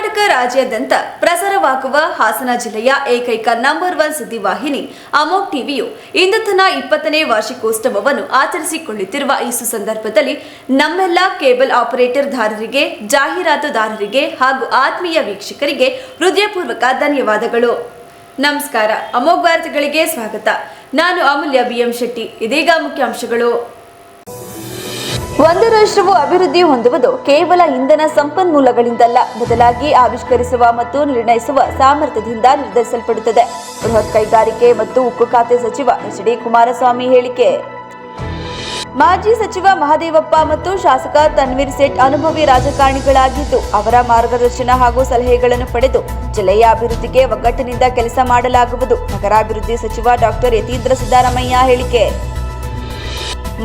ಕರ್ನಾಟಕ ರಾಜ್ಯಾದ್ಯಂತ ಪ್ರಸಾರವಾಗುವ ಹಾಸನ ಜಿಲ್ಲೆಯ ಏಕೈಕ ನಂಬರ್ 1 ಸುದ್ದಿವಾಹಿನಿ ಅಮೋಘ್ ಟಿವಿಯು ಇಂದು ತನ್ನ 20ನೇ ವಾರ್ಷಿಕೋತ್ಸವವನ್ನು ಆಚರಿಸಿಕೊಳ್ಳುತ್ತಿರುವ ಈ ಸಂದರ್ಭದಲ್ಲಿ ನಮ್ಮೆಲ್ಲ ಕೇಬಲ್ ಆಪರೇಟರ್ದಾರರಿಗೆ, ಜಾಹೀರಾತುದಾರರಿಗೆ ಹಾಗೂ ಆತ್ಮೀಯ ವೀಕ್ಷಕರಿಗೆ ಹೃದಯಪೂರ್ವಕ ಧನ್ಯವಾದಗಳು. ನಮಸ್ಕಾರ. ಅಮೋಘ್ ವಾರ್ತೆಗಳಿಗೆ ಸ್ವಾಗತ. ನಾನು ಅಮೂಲ್ಯ BM ಶೆಟ್ಟಿ. ಇದೀಗ ಮುಖ್ಯಾಂಶಗಳು. ಒಂದು ರಾಷ್ಟ್ರವು ಅಭಿವೃದ್ಧಿ ಹೊಂದುವುದು ಕೇವಲ ಇಂಧನ ಸಂಪನ್ಮೂಲಗಳಿಂದಲ್ಲ, ಬದಲಾಗಿ ಆವಿಷ್ಕರಿಸುವ ಮತ್ತು ನಿರ್ಣಯಿಸುವ ಸಾಮರ್ಥ್ಯದಿಂದ ನಿರ್ಧರಿಸಲ್ಪಡುತ್ತದೆ. ಬೃಹತ್ ಕೈಗಾರಿಕೆ ಮತ್ತು ಉಕ್ಕು ಖಾತೆ ಸಚಿವ HD ಕುಮಾರಸ್ವಾಮಿ ಹೇಳಿಕೆ. ಮಾಜಿ ಸಚಿವ ಮಹದೇವಪ್ಪ ಮತ್ತು ಶಾಸಕ ತನ್ವೀರ್ ಸೇಠ್ ಅನುಭವಿ ರಾಜಕಾರಣಿಗಳಾಗಿದ್ದು, ಅವರ ಮಾರ್ಗದರ್ಶನ ಹಾಗೂ ಸಲಹೆಗಳನ್ನು ಪಡೆದು ಜಿಲ್ಲೆಯ ಅಭಿವೃದ್ಧಿಗೆ ಒಗ್ಗಟ್ಟಿನಿಂದ ಕೆಲಸ ಮಾಡಲಾಗುವುದು. ನಗರಾಭಿವೃದ್ಧಿ ಸಚಿವ ಡಾಕ್ಟರ್ ಯತೀಂದ್ರ ಸಿದ್ದರಾಮಯ್ಯ ಹೇಳಿಕೆ.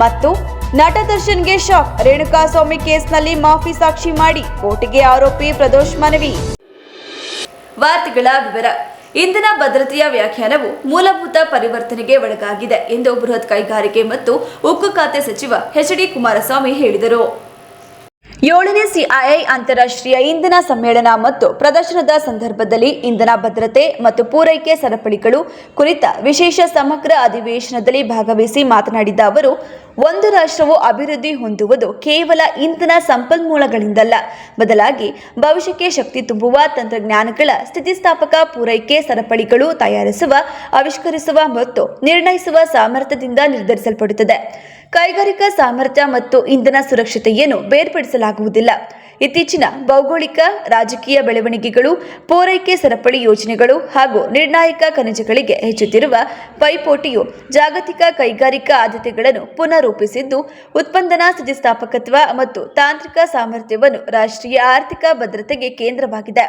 ಮತ್ತು ನಟ ದರ್ಶನ್ಗೆ ಶಾಕ್, ರೇಣುಕಾಸ್ವಾಮಿ ಕೇಸ್ನಲ್ಲಿ ಮಾಫಿ ಸಾಕ್ಷಿ ಮಾಡಿ ಕೋರ್ಟಿಗೆ ಆರೋಪಿ ಪ್ರದೋಷ್ ಮನವಿ. ವಾರ್ತೆಗಳ ವಿವರ. ಇಂಧನ ಭದ್ರತೆಯ ವ್ಯಾಖ್ಯಾನವು ಮೂಲಭೂತ ಪರಿವರ್ತನೆಗೆ ಒಳಗಾಗಿದೆ ಎಂದು ಬೃಹತ್ ಕೈಗಾರಿಕೆ ಮತ್ತು ಉಕ್ಕು ಖಾತೆ ಸಚಿವ HD ಕುಮಾರಸ್ವಾಮಿ ಹೇಳಿದರು. 7ನೇ CII ಅಂತಾರಾಷ್ಟ್ರೀಯ ಇಂಧನ ಸಮ್ಮೇಳನ ಮತ್ತು ಪ್ರದರ್ಶನದ ಸಂದರ್ಭದಲ್ಲಿ ಇಂಧನ ಭದ್ರತೆ ಮತ್ತು ಪೂರೈಕೆ ಸರಪಳಿಗಳು ಕುರಿತ ವಿಶೇಷ ಸಮಗ್ರ ಅಧಿವೇಶನದಲ್ಲಿ ಭಾಗವಹಿಸಿ ಮಾತನಾಡಿದ ಅವರು, ಒಂದು ರಾಷ್ಟ್ರವು ಅಭಿವೃದ್ಧಿ ಹೊಂದುವುದು ಕೇವಲ ಇಂಧನ ಸಂಪನ್ಮೂಲಗಳಿಂದಲ್ಲ, ಬದಲಾಗಿ ಭವಿಷ್ಯಕ್ಕೆ ಶಕ್ತಿ ತುಂಬುವ ತಂತ್ರಜ್ಞಾನಗಳ ಸ್ಥಿತಿಸ್ಥಾಪಕ ಪೂರೈಕೆ ಸರಪಳಿಗಳು ತಯಾರಿಸುವ, ಆವಿಷ್ಕರಿಸುವ ಮತ್ತು ನಿರ್ಣಯಿಸುವ ಸಾಮರ್ಥ್ಯದಿಂದ ನಿರ್ಧರಿಸಲ್ಪಡುತ್ತದೆ. ಕೈಗಾರಿಕಾ ಸಾಮರ್ಥ್ಯ ಮತ್ತು ಇಂಧನ ಸುರಕ್ಷತೆಯನ್ನು ಬೇರ್ಪಡಿಸಲಾಗುವುದಿಲ್ಲ. ಇತ್ತೀಚಿನ ಭೌಗೋಳಿಕ, ರಾಜಕೀಯ ಬೆಳವಣಿಗೆಗಳು, ಪೂರೈಕೆ ಸರಪಳಿ ಯೋಜನೆಗಳು ಹಾಗೂ ನಿರ್ಣಾಯಕ ಖನಿಜಗಳಿಗೆ ಹೆಚ್ಚುತ್ತಿರುವ ಪೈಪೋಟಿಯು ಜಾಗತಿಕ ಕೈಗಾರಿಕಾ ಆದ್ಯತೆಗಳನ್ನು ಪುನಃರೂಪಿಸಿದ್ದು, ಉತ್ಪಾದನಾ ಸ್ಥಿತಿಸ್ಥಾಪಕತ್ವ ಮತ್ತು ತಾಂತ್ರಿಕ ಸಾಮರ್ಥ್ಯವನ್ನು ರಾಷ್ಟ್ರೀಯ ಆರ್ಥಿಕ ಭದ್ರತೆಗೆ ಕೇಂದ್ರವಾಗಿದೆ.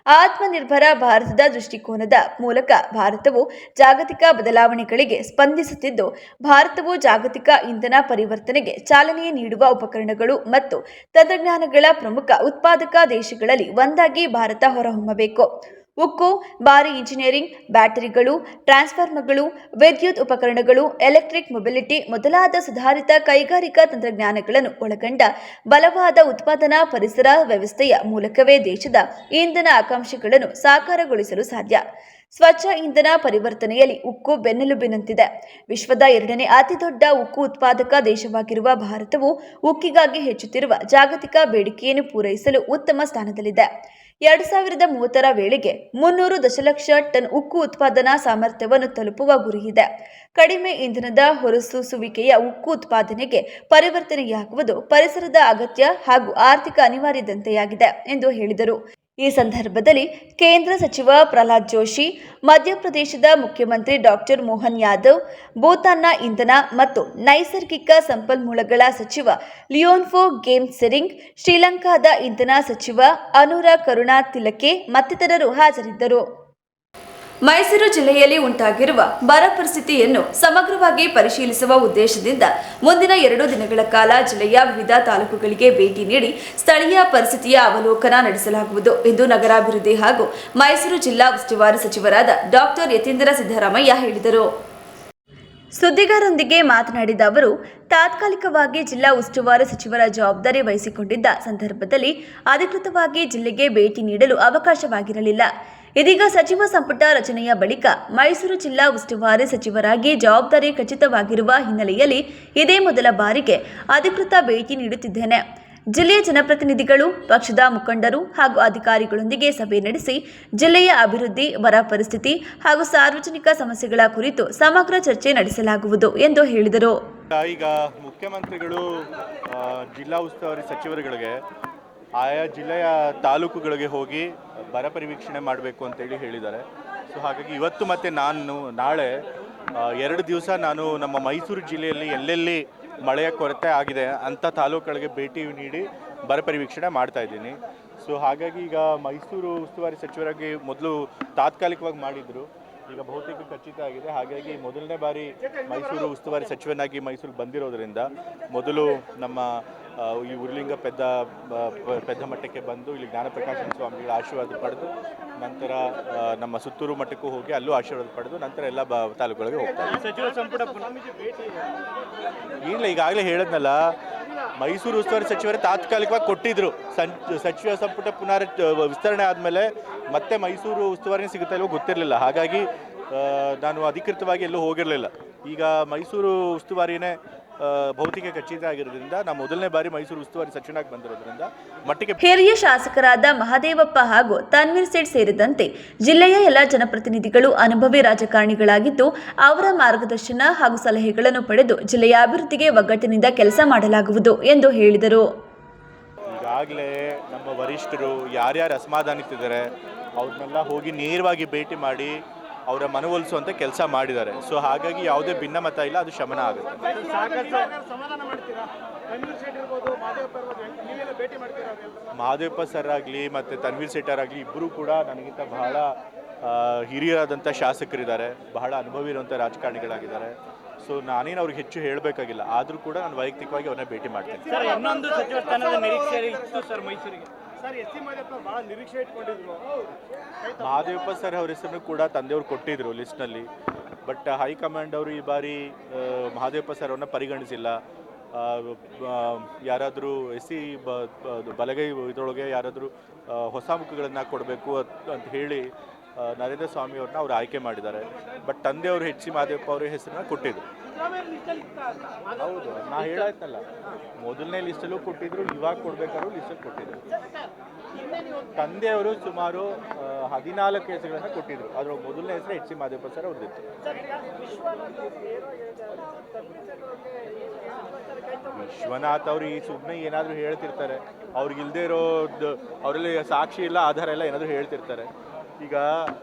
ಆತ್ಮನಿರ್ಭರ ಭಾರತದ ದೃಷ್ಟಿಕೋನದ ಮೂಲಕ ಭಾರತವು ಜಾಗತಿಕ ಬದಲಾವಣೆಗಳಿಗೆ ಸ್ಪಂದಿಸುತ್ತಿದ್ದು, ಭಾರತವು ಜಾಗತಿಕ ಇಂಧನ ಪರಿವರ್ತನೆಗೆ ಚಾಲನೆ ನೀಡುವ ಉಪಕರಣಗಳು ಮತ್ತು ತಂತ್ರಜ್ಞಾನಗಳ ಪ್ರಮುಖ ಉತ್ಪಾದಕ ದೇಶಗಳಲ್ಲಿ ಒಂದಾಗಿ ಭಾರತ ಹೊರಹೊಮ್ಮಬೇಕು. ಉಕ್ಕು, ಭಾರಿ ಇಂಜಿನಿಯರಿಂಗ್, ಬ್ಯಾಟರಿಗಳು, ಟ್ರಾನ್ಸ್ಫಾರ್ಮರ್ಗಳು, ವಿದ್ಯುತ್ ಉಪಕರಣಗಳು, ಎಲೆಕ್ಟ್ರಿಕ್ ಮೊಬಿಲಿಟಿ ಮೊದಲಾದ ಸುಧಾರಿತ ಕೈಗಾರಿಕಾ ತಂತ್ರಜ್ಞಾನಗಳನ್ನು ಒಳಗೊಂಡ ಬಲವಾದ ಉತ್ಪಾದನಾ ಪರಿಸರ ವ್ಯವಸ್ಥೆಯ ಮೂಲಕವೇ ದೇಶದ ಇಂಧನ ಆಕಾಂಕ್ಷೆಗಳನ್ನು ಸಾಕಾರಗೊಳಿಸಲು ಸಾಧ್ಯ. ಸ್ವಚ್ಛ ಇಂಧನ ಪರಿವರ್ತನೆಯಲ್ಲಿ ಉಕ್ಕು ಬೆನ್ನೆಲುಬಿನಂತಿದೆ. ವಿಶ್ವದ 2ನೇ ಅತಿದೊಡ್ಡ ಉಕ್ಕು ಉತ್ಪಾದಕ ದೇಶವಾಗಿರುವ ಭಾರತವು ಉಕ್ಕಿಗಾಗಿ ಹೆಚ್ಚುತ್ತಿರುವ ಜಾಗತಿಕ ಬೇಡಿಕೆಯನ್ನು ಪೂರೈಸಲು ಉತ್ತಮ ಸ್ಥಾನದಲ್ಲಿದೆ. 2030ರ ವೇಳೆಗೆ 300 ದಶಲಕ್ಷ ಟನ್ ಉಕ್ಕು ಉತ್ಪಾದನಾ ಸಾಮರ್ಥ್ಯವನ್ನು ತಲುಪುವ ಗುರಿಯಿದೆ. ಕಡಿಮೆ ಇಂಧನದ ಹೊರಸೂಸುವಿಕೆಯ ಉಕ್ಕು ಉತ್ಪಾದನೆಗೆ ಪರಿವರ್ತನೆಯಾಗುವುದು ಪರಿಸರದ ಅಗತ್ಯ ಹಾಗೂ ಆರ್ಥಿಕ ಅನಿವಾರ್ಯತೆಯಾಗಿದೆ ಎಂದು ಹೇಳಿದರು. ಈ ಸಂದರ್ಭದಲ್ಲಿ ಕೇಂದ್ರ ಸಚಿವ ಪ್ರಹ್ಲಾದ್ ಜೋಶಿ, ಮಧ್ಯಪ್ರದೇಶದ ಮುಖ್ಯಮಂತ್ರಿ ಡಾಕ್ಟರ್ ಮೋಹನ್ ಯಾದವ್, ಭೂತಾನ್ನ ಇಂಧನ ಮತ್ತು ನೈಸರ್ಗಿಕ ಸಂಪನ್ಮೂಲಗಳ ಸಚಿವ ಲಿಯೋನ್ಫೋ ಗೇಮ್ ಸೆರಿಂಗ್, ಶ್ರೀಲಂಕಾದ ಇಂಧನ ಸಚಿವ ಅನುರಾ ಕರುಣಾ ತಿಲಕೆ ಮತ್ತಿತರರು ಹಾಜರಿದ್ದರು. ಮೈಸೂರು ಜಿಲ್ಲೆಯಲ್ಲಿ ಉಂಟಾಗಿರುವ ಬರ ಪರಿಸ್ಥಿತಿಯನ್ನು ಸಮಗ್ರವಾಗಿ ಪರಿಶೀಲಿಸುವ ಉದ್ದೇಶದಿಂದ ಮುಂದಿನ 2 ದಿನಗಳ ಕಾಲ ಜಿಲ್ಲೆಯ ವಿವಿಧ ತಾಲೂಕುಗಳಿಗೆ ಭೇಟಿ ನೀಡಿ ಸ್ಥಳೀಯ ಪರಿಸ್ಥಿತಿಯ ಅವಲೋಕನ ನಡೆಸಲಾಗುವುದು ಎಂದು ನಗರಾಭಿವೃದ್ಧಿ ಹಾಗೂ ಮೈಸೂರು ಜಿಲ್ಲಾ ಉಸ್ತುವಾರಿ ಸಚಿವರಾದ ಡಾಕ್ಟರ್ ಯತೀಂದ್ರ ಸಿದ್ದರಾಮಯ್ಯ ಹೇಳಿದರು. ಸುದ್ದಿಗಾರರೊಂದಿಗೆ ಮಾತನಾಡಿದ ಅವರು, ತಾತ್ಕಾಲಿಕವಾಗಿ ಜಿಲ್ಲಾ ಉಸ್ತುವಾರಿ ಸಚಿವರ ಜವಾಬ್ದಾರಿ ವಹಿಸಿಕೊಂಡಿದ್ದ ಸಂದರ್ಭದಲ್ಲಿ ಅಧಿಕೃತವಾಗಿ ಜಿಲ್ಲೆಗೆ ಭೇಟಿ ನೀಡಲು ಅವಕಾಶವಾಗಿರಲಿಲ್ಲ. ಇದೀಗ ಸಚಿವ ಸಂಪುಟ ರಚನೆಯ ಬಳಿಕ ಮೈಸೂರು ಜಿಲ್ಲಾ ಉಸ್ತುವಾರಿ ಸಚಿವರಾಗಿ ಜವಾಬ್ದಾರಿ ಖಚಿತವಾಗಿರುವ ಹಿನ್ನೆಲೆಯಲ್ಲಿ ಇದೇ ಮೊದಲ ಬಾರಿಗೆ ಅಧಿಕೃತ ಭೇಟಿ ನೀಡುತ್ತಿದ್ದೇನೆ. ಜಿಲ್ಲೆಯ ಜನಪ್ರತಿನಿಧಿಗಳು, ಪಕ್ಷದ ಮುಖಂಡರು ಹಾಗೂ ಅಧಿಕಾರಿಗಳೊಂದಿಗೆ ಸಭೆ ನಡೆಸಿ ಜಿಲ್ಲೆಯ ಅಭಿವೃದ್ಧಿ, ಬರ ಪರಿಸ್ಥಿತಿ ಹಾಗೂ ಸಾರ್ವಜನಿಕ ಸಮಸ್ಯೆಗಳ ಕುರಿತು ಸಮಗ್ರ ಚರ್ಚೆ ನಡೆಸಲಾಗುವುದು ಎಂದು ಹೇಳಿದರು. ಈಗ ಮುಖ್ಯಮಂತ್ರಿಗಳು ಜಿಲ್ಲಾ ಉಸ್ತುವಾರಿ ಸಚಿವರುಗಳಿಗೆ ಆಯಾ ಜಿಲ್ಲೆಯ ತಾಲೂಕುಗಳಿಗೆ ಹೋಗಿ ಬರ ಪರಿವೀಕ್ಷಣೆ ಮಾಡಬೇಕು ಅಂತೇಳಿ ಹೇಳಿದ್ದಾರೆ. ಸೊ ಹಾಗಾಗಿ ಇವತ್ತು ಮತ್ತು ನಾಳೆ 2 ದಿವಸ ನಾನು ನಮ್ಮ ಮೈಸೂರು ಜಿಲ್ಲೆಯಲ್ಲಿ ಎಲ್ಲೆಲ್ಲಿ ಮಳೆಯ ಕೊರತೆ ಆಗಿದೆ ಅಂಥ ತಾಲೂಕುಗಳಿಗೆ ಭೇಟಿ ನೀಡಿ ಬರ ಪರಿವೀಕ್ಷಣೆ ಮಾಡ್ತಾ ಇದ್ದೀನಿ. ಸೊ ಹಾಗಾಗಿ ಈಗ ಮೈಸೂರು ಉಸ್ತುವಾರಿ ಸಚಿವರಾಗಿ ಮೊದಲು ತಾತ್ಕಾಲಿಕವಾಗಿ ಮಾಡಿದರು, ಈಗ ಬಹುತೇಕ ಖಚಿತ ಆಗಿದೆ. ಹಾಗಾಗಿ ಮೊದಲನೇ ಬಾರಿ ಮೈಸೂರು ಉಸ್ತುವಾರಿ ಸಚಿವನಾಗಿ ಮೈಸೂರಿಗೆ ಬಂದಿರೋದ್ರಿಂದ ಮೊದಲು ನಮ್ಮ ಈ ಉರುಲಿಂಗ ಪೆದ್ದ ಮಠಕ್ಕೆ ಬಂದು ಇಲ್ಲಿ ಜ್ಞಾನಪ್ರಕಾಶ ಸ್ವಾಮಿಗಳ ಆಶೀರ್ವಾದ ಪಡೆದು ನಂತರ ನಮ್ಮ ಸುತ್ತೂರು ಮಠಕ್ಕೂ ಹೋಗಿ ಅಲ್ಲೂ ಆಶೀರ್ವಾದ ಪಡೆದು ನಂತರ ಎಲ್ಲ ತಾಲೂಕುಗಳಿಗೆ ಹೋಗ್ತಾರೆ. ಸಚಿವ ಸಂಪುಟ ಇಲ್ಲ, ಈಗಾಗಲೇ ಹೇಳಿದ್ನಲ್ಲ, ಮೈಸೂರು ಉಸ್ತುವಾರಿ ಸಚಿವರೇ ತಾತ್ಕಾಲಿಕವಾಗಿ ಕೊಟ್ಟಿದ್ರು. ಸಚಿವ ಸಂಪುಟ ವಿಸ್ತರಣೆ ಆದಮೇಲೆ ಮತ್ತೆ ಮೈಸೂರು ಉಸ್ತುವಾರಿ ಸಿಗುತ್ತಾ ಇಲ್ವೋ ಗೊತ್ತಿರಲಿಲ್ಲ. ಹಾಗಾಗಿ ನಾನು ಅಧಿಕೃತವಾಗಿ ಎಲ್ಲೂ ಹೋಗಿರಲಿಲ್ಲ. ಈಗ ಮೈಸೂರು ಉಸ್ತುವಾರಿನೇ ಭೌತಿಕ ಖಚಿತ ಆಗಿರೋದ್ರಿಂದ ನಾನು ಮೊದಲನೇ ಬಾರಿ ಮೈಸೂರು ಉಸ್ತುವಾರಿ ಸಚಿವನಾಗಿ ಬಂದಿರೋದ್ರಿಂದ ಮಟ್ಟಿಗೆ ಹಿರಿಯ ಶಾಸಕರಾದ ಮಹದೇವಪ್ಪ ಹಾಗೂ ತನ್ವೀರ್ ಸೇಠ್ ಸೇರಿದಂತೆ ಜಿಲ್ಲೆಯ ಎಲ್ಲ ಜನಪ್ರತಿನಿಧಿಗಳು ಅನುಭವಿ ರಾಜಕಾರಣಿಗಳಾಗಿದ್ದು ಅವರ ಮಾರ್ಗದರ್ಶನ ಹಾಗೂ ಸಲಹೆಗಳನ್ನು ಪಡೆದು ಜಿಲ್ಲೆಯ ಅಭಿವೃದ್ಧಿಗೆ ಒಗ್ಗಟ್ಟಿನಿಂದ ಕೆಲಸ ಮಾಡಲಾಗುವುದು ಎಂದು ಹೇಳಿದರು. ಈಗಾಗಲೇ ನಮ್ಮ ವರಿಷ್ಠರು ಯಾರ್ಯಾರು ಅಸಮಾಧಾನಿತಿದ್ದಾರೆ ಅವ್ರನ್ನೆಲ್ಲ ಹೋಗಿ ನೇರವಾಗಿ ಭೇಟಿ ಮಾಡಿ ಅವರ ಮನವೊಲಿಸುವಂಥ ಕೆಲಸ ಮಾಡಿದ್ದಾರೆ. ಸೊ ಹಾಗಾಗಿ ಯಾವುದೇ ಭಿನ್ನಮತ ಇಲ್ಲ, ಅದು ಶಮನ ಆಗುತ್ತೆ. ಮಹದೇವಪ್ಪ ಸರ್ ಆಗಲಿ ಮತ್ತು ತನ್ವೀರ್ ಸೇಠರ್ ಆಗಲಿ ಇಬ್ಬರು ಕೂಡ ನನಗಿಂತ ಬಹಳ ಹಿರಿಯರಾದಂಥ ಶಾಸಕರಿದ್ದಾರೆ, ಬಹಳ ಅನುಭವಿ ಇರುವಂಥ ರಾಜಕಾರಣಿಗಳಾಗಿದ್ದಾರೆ. ಸೊ ನಾನೇನು ಅವ್ರಿಗೆ ಹೆಚ್ಚು ಹೇಳಬೇಕಾಗಿಲ್ಲ, ಆದರೂ ಕೂಡ ನಾನು ವೈಯಕ್ತಿಕವಾಗಿ ಅವ್ರನ್ನ ಭೇಟಿ ಮಾಡ್ತೀನಿ. ಸರ್, ಇನ್ನೊಂದು ಸಚಿವ ಸ್ಥಾನದ ನಿರೀಕ್ಷೆ ಇತ್ತು ಸರ್ ಮೈಸೂರಿಗೆ. ಸರ್, ಎಸ್ ಸಿ ಮಹದೇವಪ್ಪ ಭಾಳ ನಿರೀಕ್ಷೆ ಇಟ್ಕೊಂಡಿದ್ರು. ಮಹದೇವಪ್ಪ ಸರ್ ಅವ್ರ ಹೆಸರನ್ನು ಕೂಡ ತಂದೆಯವರು ಕೊಟ್ಟಿದ್ರು ಲಿಸ್ಟ್ನಲ್ಲಿ. ಬಟ್ ಹೈಕಮಾಂಡ್ ಅವರು ಈ ಬಾರಿ ಮಹದೇವಪ್ಪ ಸರ್ ಅವ್ರನ್ನ ಪರಿಗಣಿಸಿಲ್ಲ. ಯಾರಾದರೂ ಎಸ್ ಸಿ ಬಲಗೈ ಇದರೊಳಗೆ ಯಾರಾದರೂ ಹೊಸ ಮುಖಗಳನ್ನು ಕೊಡಬೇಕು ಅಂತ ಹೇಳಿ ನರೇಂದ್ರ ಸ್ವಾಮಿ ಅವ್ರನ್ನ ಅವ್ರು ಆಯ್ಕೆ ಮಾಡಿದ್ದಾರೆ. ಬಟ್ ತಂದೆಯವರು ಎಚ್ ಸಿ ಮಹದೇವಪ್ಪ ಅವರ ಹೆಸರನ್ನ ಕೊಟ್ಟಿದ್ರು. ಹೌದು, ನಾ ಹೇಳಾಯ್ತಲ್ಲ, ಮೊದಲನೇ ಲಿಸ್ಟಲ್ಲೂ ಕೊಟ್ಟಿದ್ರು, ಇವಾಗ ಕೊಡಬೇಕಾದ್ರೂ ಲಿಸ್ಟಲ್ಲಿ ಕೊಟ್ಟಿದ್ರು. ತಂದೆಯವರು ಸುಮಾರು 14 ಹೆಸರುಗಳನ್ನು ಕೊಟ್ಟಿದ್ರು. ಅದರ ಮೊದಲನೇ ಹೆಸರು ಎಚ್ ಸಿ ಮಹದೇವಪ್ಪ ಸರ್ ಅವ್ರದ್ದಿತ್ತು. ವಿಶ್ವನಾಥ್ ಅವರು ಈ ಸುಮ್ಮನೆ ಏನಾದರೂ ಹೇಳ್ತಿರ್ತಾರೆ, ಅವ್ರಿಗಿಲ್ದೇ ಇರೋದು, ಅವರಲ್ಲಿ ಸಾಕ್ಷಿ ಇಲ್ಲ, ಆಧಾರ ಇಲ್ಲ, ಏನಾದರೂ ಹೇಳ್ತಿರ್ತಾರೆ. ಈಗ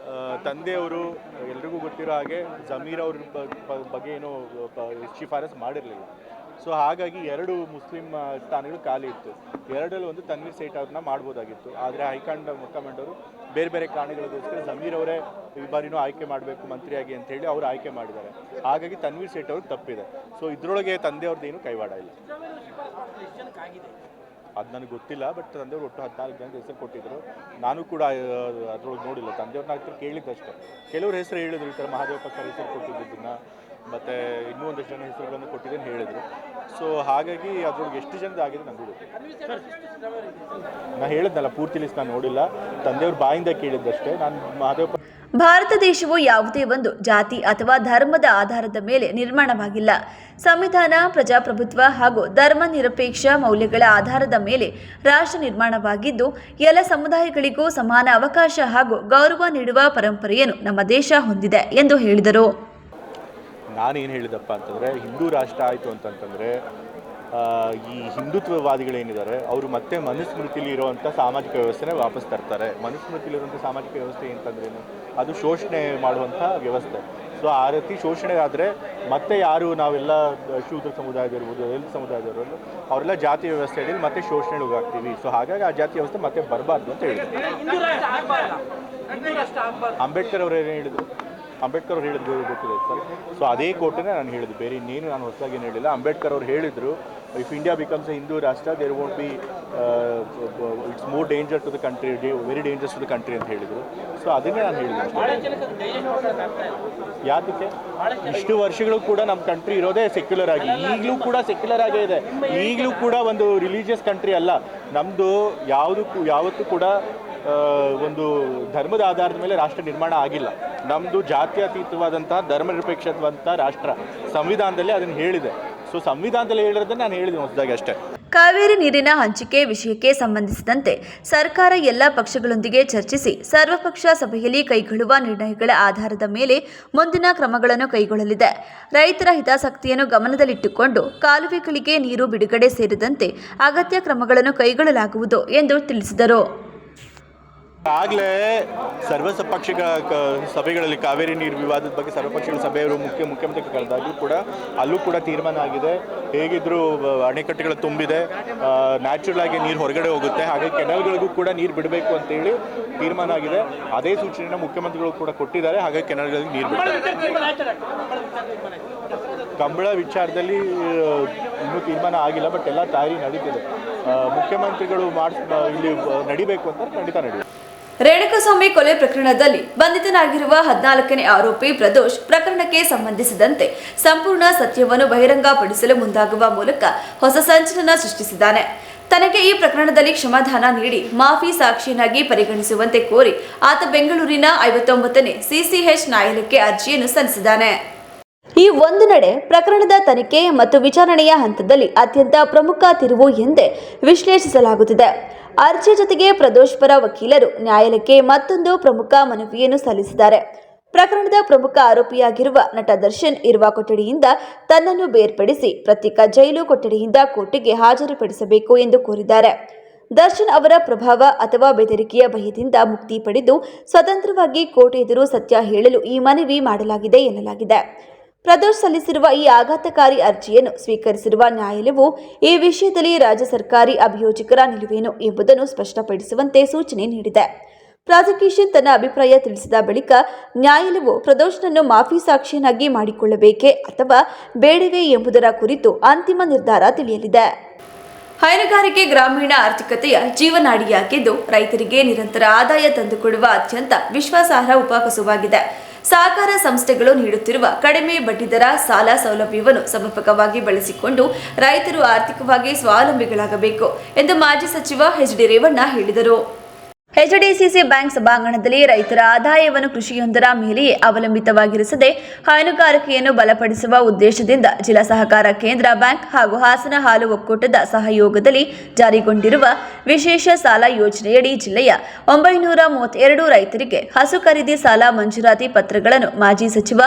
ತಂದೆಯವರು ಎಲ್ರಿಗೂ ಗೊತ್ತಿರೋ ಹಾಗೆ ಜಮೀರ್ ಅವ್ರ ಬಗ್ಗೆ ಏನೋ ಶಿಫಾರಸ್ ಮಾಡಿರಲಿಲ್ಲ. ಸೊ ಹಾಗಾಗಿ 2 ಮುಸ್ಲಿಂ ಸ್ಥಾನಗಳು ಖಾಲಿ ಇತ್ತು. 2ರಲ್ಲಿ ಒಂದು ತನ್ವೀರ್ ಸೇಠ್ ಅವ್ರನ್ನ ಮಾಡ್ಬೋದಾಗಿತ್ತು. ಆದರೆ ಹೈಕಮಾಂಡ್ ಅವರು ಬೇರೆ ಬೇರೆ ಕಾರಣಗಳಿಗೋಸ್ಕರ ಜಮೀರ್ ಅವರೇ ಈ ಬಾರಿನೂ ಆಯ್ಕೆ ಮಾಡಬೇಕು ಮಂತ್ರಿಯಾಗಿ ಅಂತ ಹೇಳಿ ಅವರು ಆಯ್ಕೆ ಮಾಡಿದ್ದಾರೆ. ಹಾಗಾಗಿ ತನ್ವೀರ್ ಸೇಠ್ ಅವ್ರಿಗೆ ತಪ್ಪಿದೆ. ಸೊ ಇದರೊಳಗೆ ತಂದೆಯವ್ರದ್ದೇನು ಕೈವಾಡ ಇಲ್ಲ. ಅದು ನನಗೆ ಗೊತ್ತಿಲ್ಲ. ಬಟ್ ತಂದೆಯವರು ಒಟ್ಟು 14 ಜನಕ್ಕೆ ಹೆಸರು ಕೊಟ್ಟಿದ್ರು. ನಾನು ಕೂಡ ಅದ್ರೊಳಗೆ ನೋಡಿಲ್ಲ. ತಂದೆಯವ್ರನ್ನ ಹತ್ರ ಕೇಳಿದ್ದಷ್ಟೇ. ಕೆಲವರು ಹೆಸರು ಹೇಳಿದ್ರು, ಈ ಥರ ಮಹದೇವಪ್ಪ ಸರ್ ಹೆಸರು ಕೊಟ್ಟಿದ್ದನ್ನು, ಮತ್ತು ಇನ್ನೂ ಒಂದಷ್ಟು ಜನ ಹೆಸರುಗಳನ್ನು ಕೊಟ್ಟಿದ್ದೇನೆ ಹೇಳಿದರು. ಸೊ ಹಾಗಾಗಿ ಅದ್ರೊಳಗೆ ಎಷ್ಟು ಜನದ ಆಗಿದೆ ನನಗೂ ಗೊತ್ತಿಲ್ಲ. ನಾನು ಹೇಳಿದ್ನಲ್ಲ, ಪೂರ್ತಿ ಲಿಸ್ಟ್ ನಾನು ನೋಡಿಲ್ಲ, ತಂದೆಯವ್ರ ಬಾಯಿಂದ ಕೇಳಿದ್ದಷ್ಟೇ. ನಾನು ಮಹದೇವಪ್ಪ ಭಾರತ ದೇಶವು ಯಾವುದೇ ಒಂದು ಜಾತಿ ಅಥವಾ ಧರ್ಮದ ಆಧಾರದ ಮೇಲೆ ನಿರ್ಮಾಣವಾಗಿಲ್ಲ. ಸಂವಿಧಾನ, ಪ್ರಜಾಪ್ರಭುತ್ವ ಹಾಗೂ ಧರ್ಮ ನಿರಪೇಕ್ಷ ಮೌಲ್ಯಗಳ ಆಧಾರದ ಮೇಲೆ ರಾಷ್ಟ್ರ ನಿರ್ಮಾಣವಾಗಿದ್ದು, ಎಲ್ಲ ಸಮುದಾಯಗಳಿಗೂ ಸಮಾನ ಅವಕಾಶ ಹಾಗೂ ಗೌರವ ನೀಡುವ ಪರಂಪರೆಯನ್ನು ನಮ್ಮ ದೇಶ ಹೊಂದಿದೆ ಎಂದು ಹೇಳಿದರು. ನಾನೇನು ಹೇಳಿದಪ್ಪ ಅಂತಂದರೆ, ಹಿಂದೂ ರಾಷ್ಟ್ರ ಆಯಿತು ಅಂತಂತಂದರೆ ಈ ಹಿಂದುತ್ವವಾದಿಗಳೇನಿದ್ದಾರೆ ಅವರು ಮತ್ತೆ ಮನುಸ್ಮೃತಿಲಿ ಇರುವಂಥ ಸಾಮಾಜಿಕ ವ್ಯವಸ್ಥೆನೇ ವಾಪಸ್ ತರ್ತಾರೆ. ಮನುಸ್ಮೃತಿಲಿರುವಂಥ ಸಾಮಾಜಿಕ ವ್ಯವಸ್ಥೆ ಅಂತಂದ್ರೇನು? ಅದು ಶೋಷಣೆ ಮಾಡುವಂಥ ವ್ಯವಸ್ಥೆ. ಸೊ ಆ ರೀತಿ ಶೋಷಣೆ ಆದರೆ ಮತ್ತೆ ಯಾರು ನಾವೆಲ್ಲ ಶೂದ್ರ ಸಮುದಾಯದಿರ್ಬೋದು, ದಲಿತ ಸಮುದಾಯದವರು, ಅವರೆಲ್ಲ ಜಾತಿ ವ್ಯವಸ್ಥೆಯಲ್ಲಿ ಮತ್ತೆ ಶೋಷಣೆಗೆ ಹೋಗ್ತೀವಿ. ಸೊ ಹಾಗಾಗಿ ಆ ಜಾತಿ ವ್ಯವಸ್ಥೆ ಮತ್ತೆ ಬರಬಾರ್ದು ಅಂತ ಹೇಳಿದ್ರು. ಅಂಬೇಡ್ಕರ್ ಅವರು ಏನು ಹೇಳಿದರು? ಅಂಬೇಡ್ಕರ್ ಅವ್ರು ಹೇಳಿದ್ರು ಗೊತ್ತಿದೆ ಸರ್. ಸೊ ಅದೇ ಕೋಟನೇ ನಾನು ಹೇಳಿದ್ದು, ಬೇರೆ ಇನ್ನೇನು ನಾನು ಹೊಸದಾಗಿ ಏನು ಹೇಳಿಲ್ಲ. ಅಂಬೇಡ್ಕರ್ ಅವ್ರು ಹೇಳಿದರು, if India becomes a Hindu rashtra there won't be it's more danger to the country, very dangers to the country ಅಂತ ಹೇಳಿದರು. ಸೊ ಅದನ್ನೇ ನಾನು ಹೇಳಿದ್ದು. ಯಾತಕ್ಕೆ ಇಷ್ಟು ವರ್ಷಗಳು ಕೂಡ ನಮ್ಮ ಕಂಟ್ರಿ ಇರೋದೇ ಸೆಕ್ಯುಲರ್ ಆಗಿ, ಈಗಲೂ ಕೂಡ ಸೆಕ್ಯುಲರ್ ಆಗೇ ಇದೆ. ಈಗಲೂ ಕೂಡ ಒಂದು ರಿಲಿಜಿಯಸ್ ಕಂಟ್ರಿ ಅಲ್ಲ ನಮ್ಮದು. ಯಾವತ್ತೂ ಕೂಡ ಒಂದು ಧರ್ಮದ ಆಧಾರದ ಮೇಲೆ ರಾಷ್ಟ್ರ ನಿರ್ಮಾಣ ಆಗಿಲ್ಲ. ನಮ್ಮದು ಜಾತ್ಯತೀತವಾದಂತಹ ಧರ್ಮನಿರಪೇಕ್ಷವಾದಂಥ ರಾಷ್ಟ್ರ. ಸಂವಿಧಾನದಲ್ಲಿ ಅದನ್ನು ಹೇಳಿದೆ. ಸೊ ಸಂವಿಧಾನದಲ್ಲಿ ಹೇಳಿರೋದನ್ನು ನಾನು ಹೇಳಿದ್ದೀನಿ ಹೊಸದಾಗಿ ಅಷ್ಟೇ. ಕಾವೇರಿ ನೀರಿನ ಹಂಚಿಕೆ ವಿಷಯಕ್ಕೆ ಸಂಬಂಧಿಸಿದಂತೆ ಸರ್ಕಾರ ಎಲ್ಲ ಪಕ್ಷಗಳೊಂದಿಗೆ ಚರ್ಚಿಸಿ ಸರ್ವಪಕ್ಷ ಸಭೆಯಲ್ಲಿ ಕೈಗೊಳ್ಳುವ ನಿರ್ಣಯಗಳ ಆಧಾರದ ಮೇಲೆ ಮುಂದಿನ ಕ್ರಮಗಳನ್ನು ಕೈಗೊಳ್ಳಲಿದೆ. ರೈತರ ಹಿತಾಸಕ್ತಿಯನ್ನು ಗಮನದಲ್ಲಿಟ್ಟುಕೊಂಡು ಕಾಲುವೆಗಳಿಗೆ ನೀರು ಬಿಡುಗಡೆ ಸೇರಿದಂತೆ ಅಗತ್ಯ ಕ್ರಮಗಳನ್ನು ಕೈಗೊಳ್ಳಲಾಗುವುದು ಎಂದು ತಿಳಿಸಿದರು. ಆಗಲೇ ಸರ್ವಪಕ್ಷಗಳ ಸಭೆಗಳಲ್ಲಿ ಕಾವೇರಿ ನೀರು ವಿವಾದದ ಬಗ್ಗೆ ಸರ್ವಪಕ್ಷಗಳ ಸಭೆಯವರು ಮುಖ್ಯಮಂತ್ರಿ ಕರೆದಾಗೂ ಕೂಡ ಅಲ್ಲೂ ಕೂಡ ತೀರ್ಮಾನ ಆಗಿದೆ. ಹೇಗಿದ್ದರೂ ಅಣೆಕಟ್ಟೆಗಳು ತುಂಬಿದೆ, ನ್ಯಾಚುರಲ್ ಆಗಿ ನೀರು ಹೊರಗಡೆ ಹೋಗುತ್ತೆ, ಹಾಗೆ ಕೆನಲ್ಗಳಿಗೂ ಕೂಡ ನೀರು ಬಿಡಬೇಕು ಅಂತೇಳಿ ತೀರ್ಮಾನ ಆಗಿದೆ. ಅದೇ ಸೂಚನೆಯನ್ನು ಮುಖ್ಯಮಂತ್ರಿಗಳು ಕೂಡ ಕೊಟ್ಟಿದ್ದಾರೆ. ಹಾಗಾಗಿ ಕೆನಲ್ಗಳಿಗೆ ನೀರು ಬಿಡ್ತಾರೆ. ಕಂಬಳ ವಿಚಾರದಲ್ಲಿ ಇನ್ನೂ ತೀರ್ಮಾನ ಆಗಿಲ್ಲ, ಬಟ್ ಎಲ್ಲ ತಯಾರಿ ನಡೀತಿದೆ. ಮುಖ್ಯಮಂತ್ರಿಗಳು ಇಲ್ಲಿ ನಡಿಬೇಕು ಅಂತ ಖಂಡಿತ ನಡೆಯುತ್ತೆ. ರೇಣುಕಾಸ್ವಾಮಿ ಕೊಲೆ ಪ್ರಕರಣದಲ್ಲಿ ಬಂಧಿತನಾಗಿರುವ 14ನೇ ಆರೋಪಿ ಪ್ರದೋಷ್ ಪ್ರಕರಣಕ್ಕೆ ಸಂಬಂಧಿಸಿದಂತೆ ಸಂಪೂರ್ಣ ಸತ್ಯವನ್ನು ಬಹಿರಂಗಪಡಿಸಲು ಮುಂದಾಗುವ ಮೂಲಕ ಹೊಸ ಸಂಚಲನ ಸೃಷ್ಟಿಸಿದ್ದಾನೆ. ತನಗೆ ಈ ಪ್ರಕರಣದಲ್ಲಿ ಕ್ಷಮಾದಾನ ನೀಡಿ ಮಾಫಿ ಸಾಕ್ಷಿಯನ್ನಾಗಿ ಪರಿಗಣಿಸುವಂತೆ ಕೋರಿ ಆತ ಬೆಂಗಳೂರಿನ 59ನೇ ಸಿಸಿಎಚ್ ನ್ಯಾಯಾಲಯಕ್ಕೆ ಅರ್ಜಿಯನ್ನು ಸಲ್ಲಿಸಿದ್ದಾನೆ. ಈ ಒಂದು ನಡೆ ಪ್ರಕರಣದ ತನಿಖೆ ಮತ್ತು ವಿಚಾರಣೆಯ ಹಂತದಲ್ಲಿ ಅತ್ಯಂತ ಪ್ರಮುಖ ತಿರುವು ಎಂದೇ ವಿಶ್ಲೇಷಿಸಲಾಗುತ್ತಿದೆ. ಅರ್ಜಿ ಜೊತೆಗೆ ಪ್ರದೋಷ್ ಪರ ವಕೀಲರು ನ್ಯಾಯಾಲಯಕ್ಕೆ ಮತ್ತೊಂದು ಪ್ರಮುಖ ಮನವಿಯನ್ನು ಸಲ್ಲಿಸಿದ್ದಾರೆ. ಪ್ರಕರಣದ ಪ್ರಮುಖ ಆರೋಪಿಯಾಗಿರುವ ನಟ ದರ್ಶನ್ ಇರುವ ಕೊಠಡಿಯಿಂದ ತನ್ನನ್ನು ಬೇರ್ಪಡಿಸಿ ಪ್ರತ್ಯೇಕ ಜೈಲು ಕೊಠಡಿಯಿಂದ ಕೋರ್ಟಿಗೆ ಹಾಜರುಪಡಿಸಬೇಕು ಎಂದು ಕೋರಿದ್ದಾರೆ. ದರ್ಶನ್ ಅವರ ಪ್ರಭಾವ ಅಥವಾ ಬೆದರಿಕೆಯ ಭಯದಿಂದ ಮುಕ್ತಿ ಪಡೆದು ಸ್ವತಂತ್ರವಾಗಿ ಕೋರ್ಟ್ ಎದುರು ಸತ್ಯ ಹೇಳಲು ಈ ಮನವಿ ಮಾಡಲಾಗಿದೆ ಎನ್ನಲಾಗಿದೆ. ಪ್ರದೋಷ್ ಸಲ್ಲಿಸಿರುವ ಈ ಆಘಾತಕಾರಿ ಅರ್ಜಿಯನ್ನು ಸ್ವೀಕರಿಸಿರುವ ನ್ಯಾಯಾಲಯವು ಈ ವಿಷಯದಲ್ಲಿ ರಾಜ್ಯ ಸರ್ಕಾರಿ ಅಭಿಯೋಜಕರ ನಿಲುವೇನು ಎಂಬುದನ್ನು ಸ್ಪಷ್ಟಪಡಿಸುವಂತೆ ಸೂಚನೆ ನೀಡಿದೆ. ಪ್ರಾಸಿಕ್ಯೂಷನ್ ತನ್ನ ಅಭಿಪ್ರಾಯ ತಿಳಿಸಿದ ಬಳಿಕ ನ್ಯಾಯಾಲಯವು ಪ್ರದೋಷ್ನನ್ನು ಮಾಫಿ ಸಾಕ್ಷಿಯನ್ನಾಗಿ ಮಾಡಿಕೊಳ್ಳಬೇಕೇ ಅಥವಾ ಬೇಡವೇ ಎಂಬುದರ ಕುರಿತು ಅಂತಿಮ ನಿರ್ಧಾರ ತಿಳಿಯಲಿದೆ. ಹೈನುಗಾರಿಕೆ ಗ್ರಾಮೀಣ ಆರ್ಥಿಕತೆಯ ಜೀವನಾಡಿಯಾಗಿದ್ದು ರೈತರಿಗೆ ನಿರಂತರ ಆದಾಯ ತಂದುಕೊಡುವ ಅತ್ಯಂತ ವಿಶ್ವಾಸಾರ್ಹ ಉಪಕಸುವಾಗಿದೆ. ಸಹಕಾರ ಸಂಸ್ಥೆಗಳು ನೀಡುತ್ತಿರುವ ಕಡಿಮೆ ಬಡ್ಡಿದರ ಸಾಲ ಸೌಲಭ್ಯವನ್ನು ಸಮರ್ಪಕವಾಗಿ ಬಳಸಿಕೊಂಡು ರೈತರು ಆರ್ಥಿಕವಾಗಿ ಸ್ವಾವಲಂಬಿಗಳಾಗಬೇಕು ಎಂದು ಮಾಜಿ ಸಚಿವ ಎಚ್.ಡಿ. ರೇವಣ್ಣ ಹೇಳಿದರು. ಎಚ್ಡಿಸಿಸಿ ಬ್ಯಾಂಕ್ ಸಭಾಂಗಣದಲ್ಲಿ ರೈತರ ಆದಾಯವನ್ನು ಕೃಷಿಯೊಂದರ ಮೇಲೆಯೇ ಅವಲಂಬಿತವಾಗಿರಿಸದೆ ಹೈನುಗಾರಿಕೆಯನ್ನು ಬಲಪಡಿಸುವ ಉದ್ದೇಶದಿಂದ ಜಿಲ್ಲಾ ಸಹಕಾರ ಕೇಂದ್ರ ಬ್ಯಾಂಕ್ ಹಾಗೂ ಹಾಸನ ಹಾಲು ಒಕ್ಕೂಟದ ಸಹಯೋಗದಲ್ಲಿ ಜಾರಿಗೊಂಡಿರುವ ವಿಶೇಷ ಸಾಲ ಯೋಜನೆಯಡಿ ಜಿಲ್ಲೆಯ 932 ರೈತರಿಗೆ ಹಸು ಖರೀದಿ ಸಾಲ ಮಂಜೂರಾತಿ ಪತ್ರಗಳನ್ನು ಮಾಜಿ ಸಚಿವ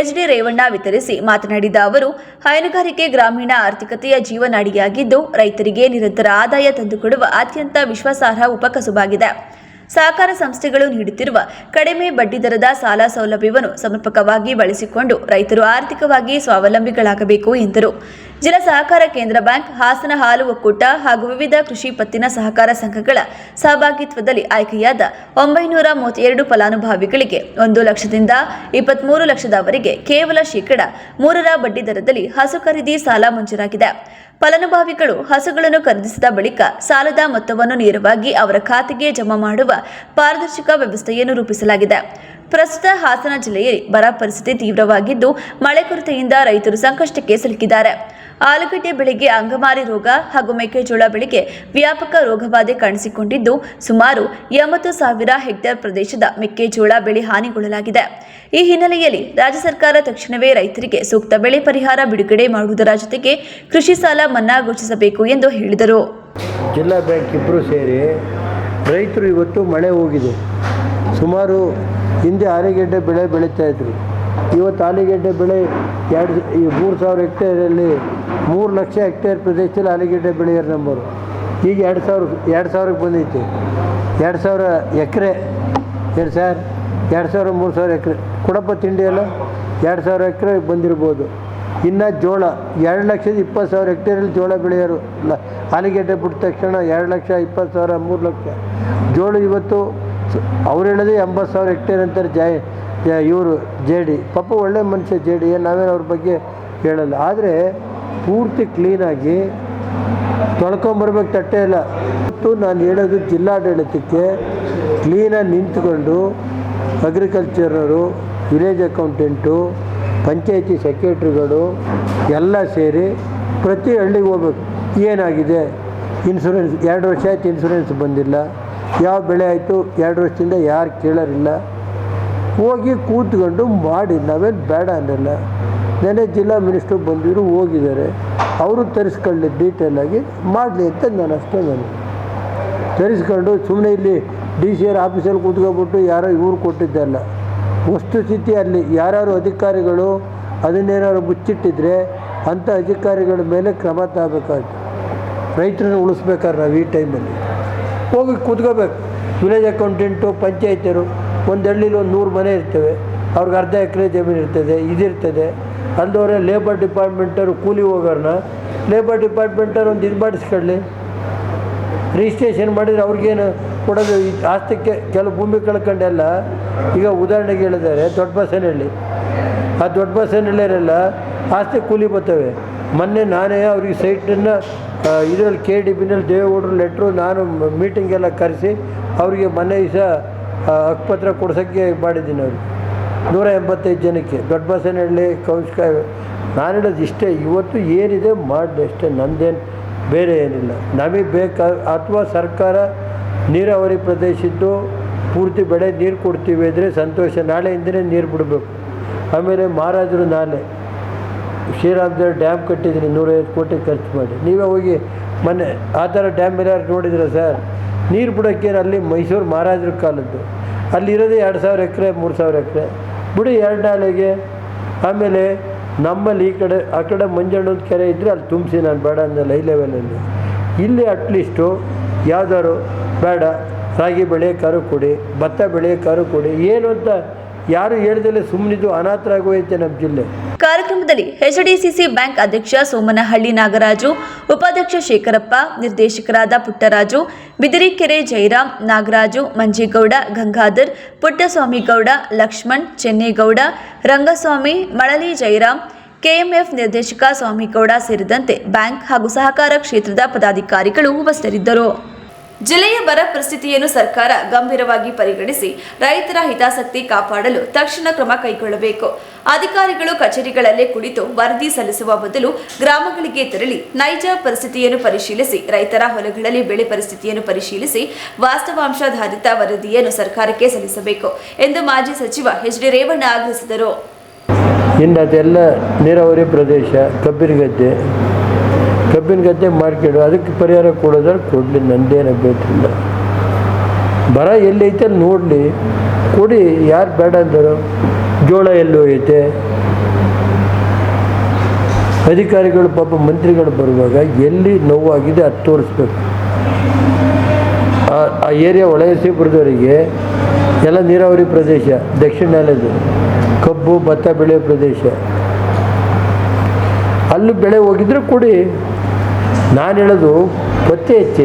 ಎಚ್.ಡಿ. ರೇವಣ್ಣ ವಿತರಿಸಿ ಮಾತನಾಡಿದ ಅವರು, ಹೈನುಗಾರಿಕೆ ಗ್ರಾಮೀಣ ಆರ್ಥಿಕತೆಯ ಜೀವನಾಡಿಯಾಗಿದ್ದು ರೈತರಿಗೆ ನಿರಂತರ ಆದಾಯ ತಂದುಕೊಡುವ ಅತ್ಯಂತ ವಿಶ್ವಾಸಾರ್ಹ ಉಪಕಸುಬಾಗಿದೆ. ಸಹಕಾರ ಸಂಸ್ಥೆಗಳು ನೀಡುತ್ತಿರುವ ಕಡಿಮೆ ಬಡ್ಡಿದರದ ಸಾಲ ಸೌಲಭ್ಯವನ್ನು ಸಮರ್ಪಕವಾಗಿ ಬಳಸಿಕೊಂಡು ರೈತರು ಆರ್ಥಿಕವಾಗಿ ಸ್ವಾವಲಂಬಿಗಳಾಗಬೇಕು ಎಂದರು. ಜಿಲ್ಲಾ ಸಹಕಾರ ಕೇಂದ್ರ ಬ್ಯಾಂಕ್, ಹಾಸನ ಹಾಲು ಒಕ್ಕೂಟ ಹಾಗೂ ವಿವಿಧ ಕೃಷಿ ಪತ್ತಿನ ಸಹಕಾರ ಸಂಘಗಳ ಸಹಭಾಗಿತ್ವದಲ್ಲಿ ಆಯ್ಕೆಯಾದ 932 ಫಲಾನುಭವಿಗಳಿಗೆ 1 ಲಕ್ಷದಿಂದ 23 ಲಕ್ಷದವರೆಗೆ ಕೇವಲ ಶೇಕಡ 3 ಬಡ್ಡಿದರದಲ್ಲಿ ಹಸು ಖರೀದಿ ಸಾಲ ಮಂಜೂರಾಗಿದೆ. ಫಲಾನುಭವಿಗಳು ಹಸುಗಳನ್ನು ಖರೀದಿಸಿದ ಬಳಿಕ ಸಾಲದ ಮೊತ್ತವನ್ನು ನೇರವಾಗಿ ಅವರ ಖಾತೆಗೆ ಜಮಾ ಮಾಡುವ ಪಾರದರ್ಶಕ ವ್ಯವಸ್ಥೆಯನ್ನು ರೂಪಿಸಲಾಗಿದೆ. ಪ್ರಸ್ತುತ ಹಾಸನ ಜಿಲ್ಲೆಯಲ್ಲಿ ಬರ ಪರಿಸ್ಥಿತಿ ತೀವ್ರವಾಗಿದ್ದು ಮಳೆ ಕೊರತೆಯಿಂದ ರೈತರು ಸಂಕಷ್ಟಕ್ಕೆ ಸಿಲುಕಿದ್ದಾರೆ. ಆಲೂಗಡ್ಡೆ ಬೆಳೆಗೆ ಅಂಗಮಾರಿ ರೋಗ ಹಾಗೂ ಮೆಕ್ಕೆಜೋಳ ಬೆಳೆಗೆ ವ್ಯಾಪಕ ರೋಗಬಾಧೆ ಕಾಣಿಸಿಕೊಂಡಿದ್ದು ಸುಮಾರು 80,000 ಹೆಕ್ಟೇರ್ ಪ್ರದೇಶದ ಮೆಕ್ಕೆಜೋಳ ಬೆಳೆ ಹಾನಿಗೊಳ್ಳಲಾಗಿದೆ. ಈ ಹಿನ್ನೆಲೆಯಲ್ಲಿ ರಾಜ್ಯ ಸರ್ಕಾರ ತಕ್ಷಣವೇ ರೈತರಿಗೆ ಸೂಕ್ತ ಬೆಳೆ ಪರಿಹಾರ ಬಿಡುಗಡೆ ಮಾಡುವುದರ ಜೊತೆಗೆ ಕೃಷಿ ಸಾಲ ಮನ್ನಾ ಘೋಷಿಸಬೇಕು ಎಂದು ಹೇಳಿದರು. ಜಿಲ್ಲಾ ಬ್ಯಾಂಕ್ ಇಬ್ಬರು ಸೇರಿ ರೈತರು ಇವತ್ತು ಮಳೆ ಹೋಗಿದೆ. ಸುಮಾರು ಹಿಂದೆ ಆಲೂಗೆಡ್ಡೆ ಬೆಳೆ ಬೆಳೀತಾ ಇದ್ರು. ಇವತ್ತು ಆಲೂಗೆಡ್ಡೆ ಬೆಳೆ 3,000 ಹೆಕ್ಟೇರಲ್ಲಿ 3 ಲಕ್ಷ ಹೆಕ್ಟೇರ್ ಪ್ರದೇಶದಲ್ಲಿ ಆಲೂಗೆಡ್ಡೆ ಬೆಳೆಯೋರು ನಂಬರು. ಈಗ 2,000ಕ್ಕೆ ಬಂದೈತೆ. 2,000 ಎಕರೆ 2,000 3,000 ಎಕರೆ ಕೊಡಪ್ಪ ತಿಂಡಿ ಎಲ್ಲ 2,000 ಎಕರೆ ಬಂದಿರ್ಬೋದು. ಇನ್ನು ಜೋಳ 2,20,000 ಹೆಕ್ಟೇರಲ್ಲಿ ಜೋಳ ಬೆಳೆಯೋರು. ಆಲೂಗೆಡ್ಡೆ ಬಿಟ್ಟ ತಕ್ಷಣ 2,20,000 3 ಲಕ್ಷ ಜೋಳ ಇವತ್ತು ಅವ್ರು ಹೇಳೋದೇ 80,000 ಹೆಕ್ಟೇರ್ ಅಂತಾರೆ. ಇವರು ಜೆ.ಡಿ. ಪಾಪ ಒಳ್ಳೆ ಮನುಷ್ಯ ಜೆ.ಡಿ. ನಾವೇನು ಅವ್ರ ಬಗ್ಗೆ ಹೇಳಲ್ಲ. ಆದರೆ ಪೂರ್ತಿ ಕ್ಲೀನಾಗಿ ತೊಳ್ಕೊಂಬರ್ಬೇಕು, ತಟ್ಟೆ ಇಲ್ಲ. ಇವತ್ತು ನಾನು ಹೇಳೋದು ಜಿಲ್ಲಾಡಳಿತಕ್ಕೆ ಕ್ಲೀನಾಗಿ ನಿಂತ್ಕೊಂಡು ಅಗ್ರಿಕಲ್ಚರರು, ವಿಲೇಜ್ ಅಕೌಂಟೆಂಟು, ಪಂಚಾಯತಿ ಸೆಕ್ರೆಟ್ರಿಗಳು ಎಲ್ಲ ಸೇರಿ ಪ್ರತಿ ಹಳ್ಳಿಗೆ ಹೋಗ್ಬೇಕು. ಏನಾಗಿದೆ ಇನ್ಶೂರೆನ್ಸ್ 2 ವರ್ಷ ಆಯ್ತು ಇನ್ಶೂರೆನ್ಸ್ ಬಂದಿಲ್ಲ, ಯಾವ ಬೆಳೆ ಆಯಿತು 2 ವರ್ಷದಿಂದ ಯಾರು ಕೇಳೋರಿಲ್ಲ. ಹೋಗಿ ಕೂತ್ಕೊಂಡು ಮಾಡಿ, ನಾವೇನು ಬೇಡ ಅನ್ನಲ್ಲ. ನೆನೆ ಜಿಲ್ಲಾ ಮಿನಿಸ್ಟ್ರು ಬಂದಿರು ಹೋಗಿದ್ದಾರೆ, ಅವರು ತರಿಸ್ಕೊಳ್ಳಿ ಡೀಟೇಲಾಗಿ ಮಾಡಲಿ ಅಂತ ನಾನು ತರಿಸ್ಕೊಂಡು ಸುಮ್ಮನೆ ಇಲ್ಲಿ DC ಆಫೀಸಲ್ಲಿ ಕೂತ್ಕೊಬಿಟ್ಟು ಯಾರೋ ಇವ್ರು ಕೊಟ್ಟಿದ್ದಲ್ಲ. ವಸ್ತುಸ್ಥಿತಿ ಅಲ್ಲಿ ಯಾರು ಅಧಿಕಾರಿಗಳು ಅದನ್ನೇನಾದ್ರು ಮುಚ್ಚಿಟ್ಟಿದ್ರೆ ಅಂಥ ಅಧಿಕಾರಿಗಳ ಮೇಲೆ ಕ್ರಮ ತಗೋಬೇಕಾಯ್ತು. ರೈತರನ್ನು ಉಳಿಸ್ಬೇಕಾದ್ರೆ ನಾವು ಈ ಟೈಮಲ್ಲಿ ಹೋಗಿ ಕೂತ್ಕೋಬೇಕು. ವಿಲೇಜ್ ಅಕೌಂಟೆಂಟು, ಪಂಚಾಯತಿಯರು ಒಂದು ಹಳ್ಳಿಲಿ 100 ಮನೆ ಇರ್ತವೆ, ಅವ್ರಿಗೆ ಅರ್ಧ ಎಕರೆ ಜಮೀನು ಇರ್ತದೆ, ಇದಿರ್ತದೆ. ಅಲ್ಲದವರೇ ಲೇಬರ್ ಡಿಪಾರ್ಟ್ಮೆಂಟವರು ಕೂಲಿ ಹೋಗೋರನ್ನ ಲೇಬರ್ ಡಿಪಾರ್ಟ್ಮೆಂಟವ್ರು ಒಂದು ಇದು ಮಾಡಿಸ್ಕೊಳ್ಳಿ, ರಿಜಿಸ್ಟ್ರೇಷನ್ ಮಾಡಿದರೆ ಅವ್ರಿಗೇನು ಕೊಡೋದು. ಆಸ್ತಿಗೆ ಕೆಲವು ಭೂಮಿ ಕಳ್ಕೊಂಡೆಲ್ಲ ಈಗ ಉದಾಹರಣೆಗೆ ಹೇಳಿದ್ದಾರೆ ದೊಡ್ಡ ಬಸವನಹಳ್ಳಿ. ಆ ದೊಡ್ಡ ಬಸವನಹಳ್ಳಿಯರೆಲ್ಲ ಆಸ್ತಿ ಕೂಲಿ ಬರ್ತವೆ. ಮೊನ್ನೆ ನಾನೇ ಅವ್ರಿಗೆ ಸೈಟನ್ನು ಇದರಲ್ಲಿ KDBನಲ್ಲಿ ದೇವೇಗೌಡರು ಲೆಟ್ರು ನಾನು ಮೀಟಿಂಗೆಲ್ಲ ಕರೆಸಿ ಅವರಿಗೆ ಮೊನ್ನೆ ದಿವಸ ಹಕ್ಕುಪತ್ರ ಕೊಡ್ಸೋಕ್ಕೆ ಮಾಡಿದ್ದೀನಿ. ಅವ್ರಿಗೆ 185 ಜನಕ್ಕೆ ದೊಡ್ಡ ಬಸನಹಳ್ಳಿ ಕೌಶಿಕ. ನಾನು ಹೇಳೋದು ಇಷ್ಟೇ, ಇವತ್ತು ಏನಿದೆ ಮಾಡಲಿ ಅಷ್ಟೇ, ನಂದೇನು ಬೇರೆ ಏನಿಲ್ಲ. ನಮಗೆ ಬೇಕಾ ಅಥವಾ ಸರ್ಕಾರ ನೀರಾವರಿ ಪ್ರದೇಶದ್ದು ಪೂರ್ತಿ ಬೆಳೆ ನೀರು ಕೊಡ್ತೀವಿ ಅಂದರೆ ಸಂತೋಷ, ನಾಳೆಯಿಂದಲೇ ನೀರು ಬಿಡಬೇಕು. ಆಮೇಲೆ ಮಹಾರಾಜರು ನಾಲೆ ಶ್ರೀರಾಮದೇವ್ರ ಡ್ಯಾಮ್ ಕಟ್ಟಿದ್ದೀನಿ 150 ಕೋಟಿ ಖರ್ಚು ಮಾಡಿ. ನೀವೇ ಹೋಗಿ ಮೊನ್ನೆ ಆ ಥರ ಡ್ಯಾಮ್ ಎಲ್ಲ ನೋಡಿದ್ರೆ ಸರ್, ನೀರು ಬಿಡೋಕ್ಕೇನು ಅಲ್ಲಿ ಮೈಸೂರು ಮಹಾರಾಜರ ಕಾಲದ್ದು, ಅಲ್ಲಿರೋದೇ 2000 ಎಕರೆ 3000 ಎಕರೆ ಬಿಡಿ 2 ನಾಲೆಗೆ. ಆಮೇಲೆ ನಮ್ಮಲ್ಲಿ ಈ ಕಡೆ ಆ ಕಡೆ ಮಂಜಣ್ಣನ ಕೆರೆ ಇದ್ದರೆ ಅಲ್ಲಿ ತುಂಬಿಸಿ, ನಾನು ಬೇಡ ಅಂದಲ್ಲ ಹೈ ಲೆವೆಲಲ್ಲಿ. ಇಲ್ಲಿ ಅಟ್ಲೀಸ್ಟು ಯಾವ್ದಾದ್ರು ಬೇಡ ರಾಗಿ ಬೆಳೆಯೋಕ್ಕಾರು ಕೊಡಿ, ಭತ್ತ ಬೆಳೆಯೋಕ್ಕಾರು ಕೊಡಿ, ಏನು ಅಂತ ಯಾರು ಹೇಳ್ದಲ್ಲೇ ಸುಮ್ಮನಿದ್ದು ಅನಾಥರಾಗೋಯ್ತೆ ನಮ್ಮ ಜಿಲ್ಲೆ. ಕಾರ್ಯಕ್ರಮದಲ್ಲಿ HDCC ಬ್ಯಾಂಕ್ ಅಧ್ಯಕ್ಷ ಸೋಮನಹಳ್ಳಿ ನಾಗರಾಜು, ಉಪಾಧ್ಯಕ್ಷ ಶೇಖರಪ್ಪ, ನಿರ್ದೇಶಕರಾದ ಪುಟ್ಟರಾಜು, ಬಿದಿರಿಕೆರೆ ಜಯರಾಮ್, ನಾಗರಾಜು, ಮಂಜೇಗೌಡ, ಗಂಗಾಧರ್, ಪುಟ್ಟಸ್ವಾಮಿಗೌಡ, ಲಕ್ಷ್ಮಣ್, ಚೆನ್ನೇಗೌಡ, ರಂಗಸ್ವಾಮಿ, ಮಳಲಿ ಜಯರಾಮ್, KMF ನಿರ್ದೇಶಕ ಸ್ವಾಮಿಗೌಡ ಸೇರಿದಂತೆ ಬ್ಯಾಂಕ್ ಹಾಗೂ ಸಹಕಾರ ಕ್ಷೇತ್ರದ ಪದಾಧಿಕಾರಿಗಳು ಉಪಸ್ಥಿತರಿದ್ದರು. ಜಿಲ್ಲೆಯ ಬರ ಪರಿಸ್ಥಿತಿಯನ್ನು ಸರ್ಕಾರ ಗಂಭೀರವಾಗಿ ಪರಿಗಣಿಸಿ ರೈತರ ಹಿತಾಸಕ್ತಿ ಕಾಪಾಡಲು ತಕ್ಷಣ ಕ್ರಮ ಕೈಗೊಳ್ಳಬೇಕು. ಅಧಿಕಾರಿಗಳು ಕಚೇರಿಗಳಲ್ಲೇ ಕುಳಿತು ವರದಿ ಸಲ್ಲಿಸುವ ಬದಲು ಗ್ರಾಮಗಳಿಗೆ ತೆರಳಿ ನೈಜ ಪರಿಸ್ಥಿತಿಯನ್ನು ಪರಿಶೀಲಿಸಿ, ರೈತರ ಹೊಲಗಳಲ್ಲಿ ಬೆಳೆ ಪರಿಸ್ಥಿತಿಯನ್ನು ಪರಿಶೀಲಿಸಿ ವಾಸ್ತವಾಂಶಾಧಾರಿತ ವರದಿಯನ್ನು ಸರ್ಕಾರಕ್ಕೆ ಸಲ್ಲಿಸಬೇಕು ಎಂದು ಮಾಜಿ ಸಚಿವ HD ರೇವಣ್ಣ ಆಗ್ರಹಿಸಿದರು. ಇನ್ನು ಅದೆಲ್ಲ ನೀರಾವರಿ ಪ್ರದೇಶ, ಕಬ್ಬಿನ ಗದ್ದೆ ಮಾಡ್ಕೊಂಡು ಅದಕ್ಕೆ ಪರಿಹಾರ ಕೊಡೋದ್ರೆ ಕೊಡಲಿ, ನಂದೇನೋ ಬೇಕಿಲ್ಲ. ಬರ ಎಲ್ಲೈತೆ ಅಲ್ಲಿ ನೋಡಲಿ, ಕೊಡಿ, ಯಾರು ಬೇಡ ಅಂದರು. ಜೋಳ ಎಲ್ಲೋಯ್ತೆ, ಅಧಿಕಾರಿಗಳು ಪಾಪ ಮಂತ್ರಿಗಳು ಬರುವಾಗ ಎಲ್ಲಿ ನೋವಾಗಿದೆ ಅದು ತೋರಿಸ್ಬೇಕು. ಆ ಏರಿಯಾ ಒಳಸಿಪುರದವರಿಗೆ ಎಲ್ಲ ನೀರಾವರಿ ಪ್ರದೇಶ, ದಕ್ಷಿಣ ನಾಲೆದು ಕಬ್ಬು ಭತ್ತ ಬೆಳೆಯೋ ಪ್ರದೇಶ, ಅಲ್ಲಿ ಬೆಳೆ ಹೋಗಿದ್ರೆ ಕೊಡಿ. ನಾನು ಹೇಳೋದು ಪತ್ತೆ ಹೆಚ್ಚಿ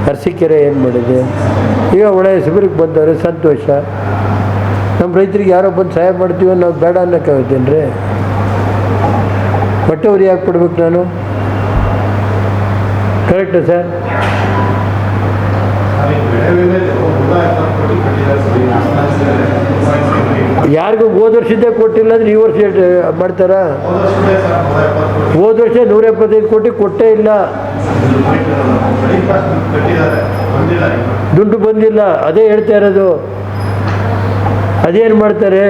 ಅರಸೀಕೆರೆ ಏನು ಮಾಡಿದೆ, ಈಗ ಒಳಸಿಪುರಕ್ಕೆ ಬಂದವರು ಸಂತೋಷ. ನಮ್ಮ ರೈತರಿಗೆ ಯಾರೋ ಬಂದು ಸಹಾಯ ಮಾಡ್ತೀವಿ ನಾವು ಬೇಡ ಅನ್ನೋಕ್ಕಾಗುತ್ತೇನು ರೀ? ಹೊಟ್ಟೆವ್ರಿ ಯಾಕೆ ಕೊಡ್ಬೇಕು ನಾನು? ಕರೆಕ್ಟಾ ಸರ್? ಯಾರಿಗೂ ಹೋದ ವರ್ಷದ್ದೇ ಕೊಟ್ಟಿಲ್ಲ ಅಂದ್ರೆ ಈ ವರ್ಷ ಮಾಡ್ತಾರ? ಹೋದ ವರ್ಷ 175 ಕೋಟಿ ಕೊಟ್ಟೇ ಇಲ್ಲ, ದುಡ್ಡು ಬಂದಿಲ್ಲ. ಅದೇ ಹೇಳ್ತಾ ಇರೋದು. ಅದೇನು ಮಾಡ್ತಾರೆ,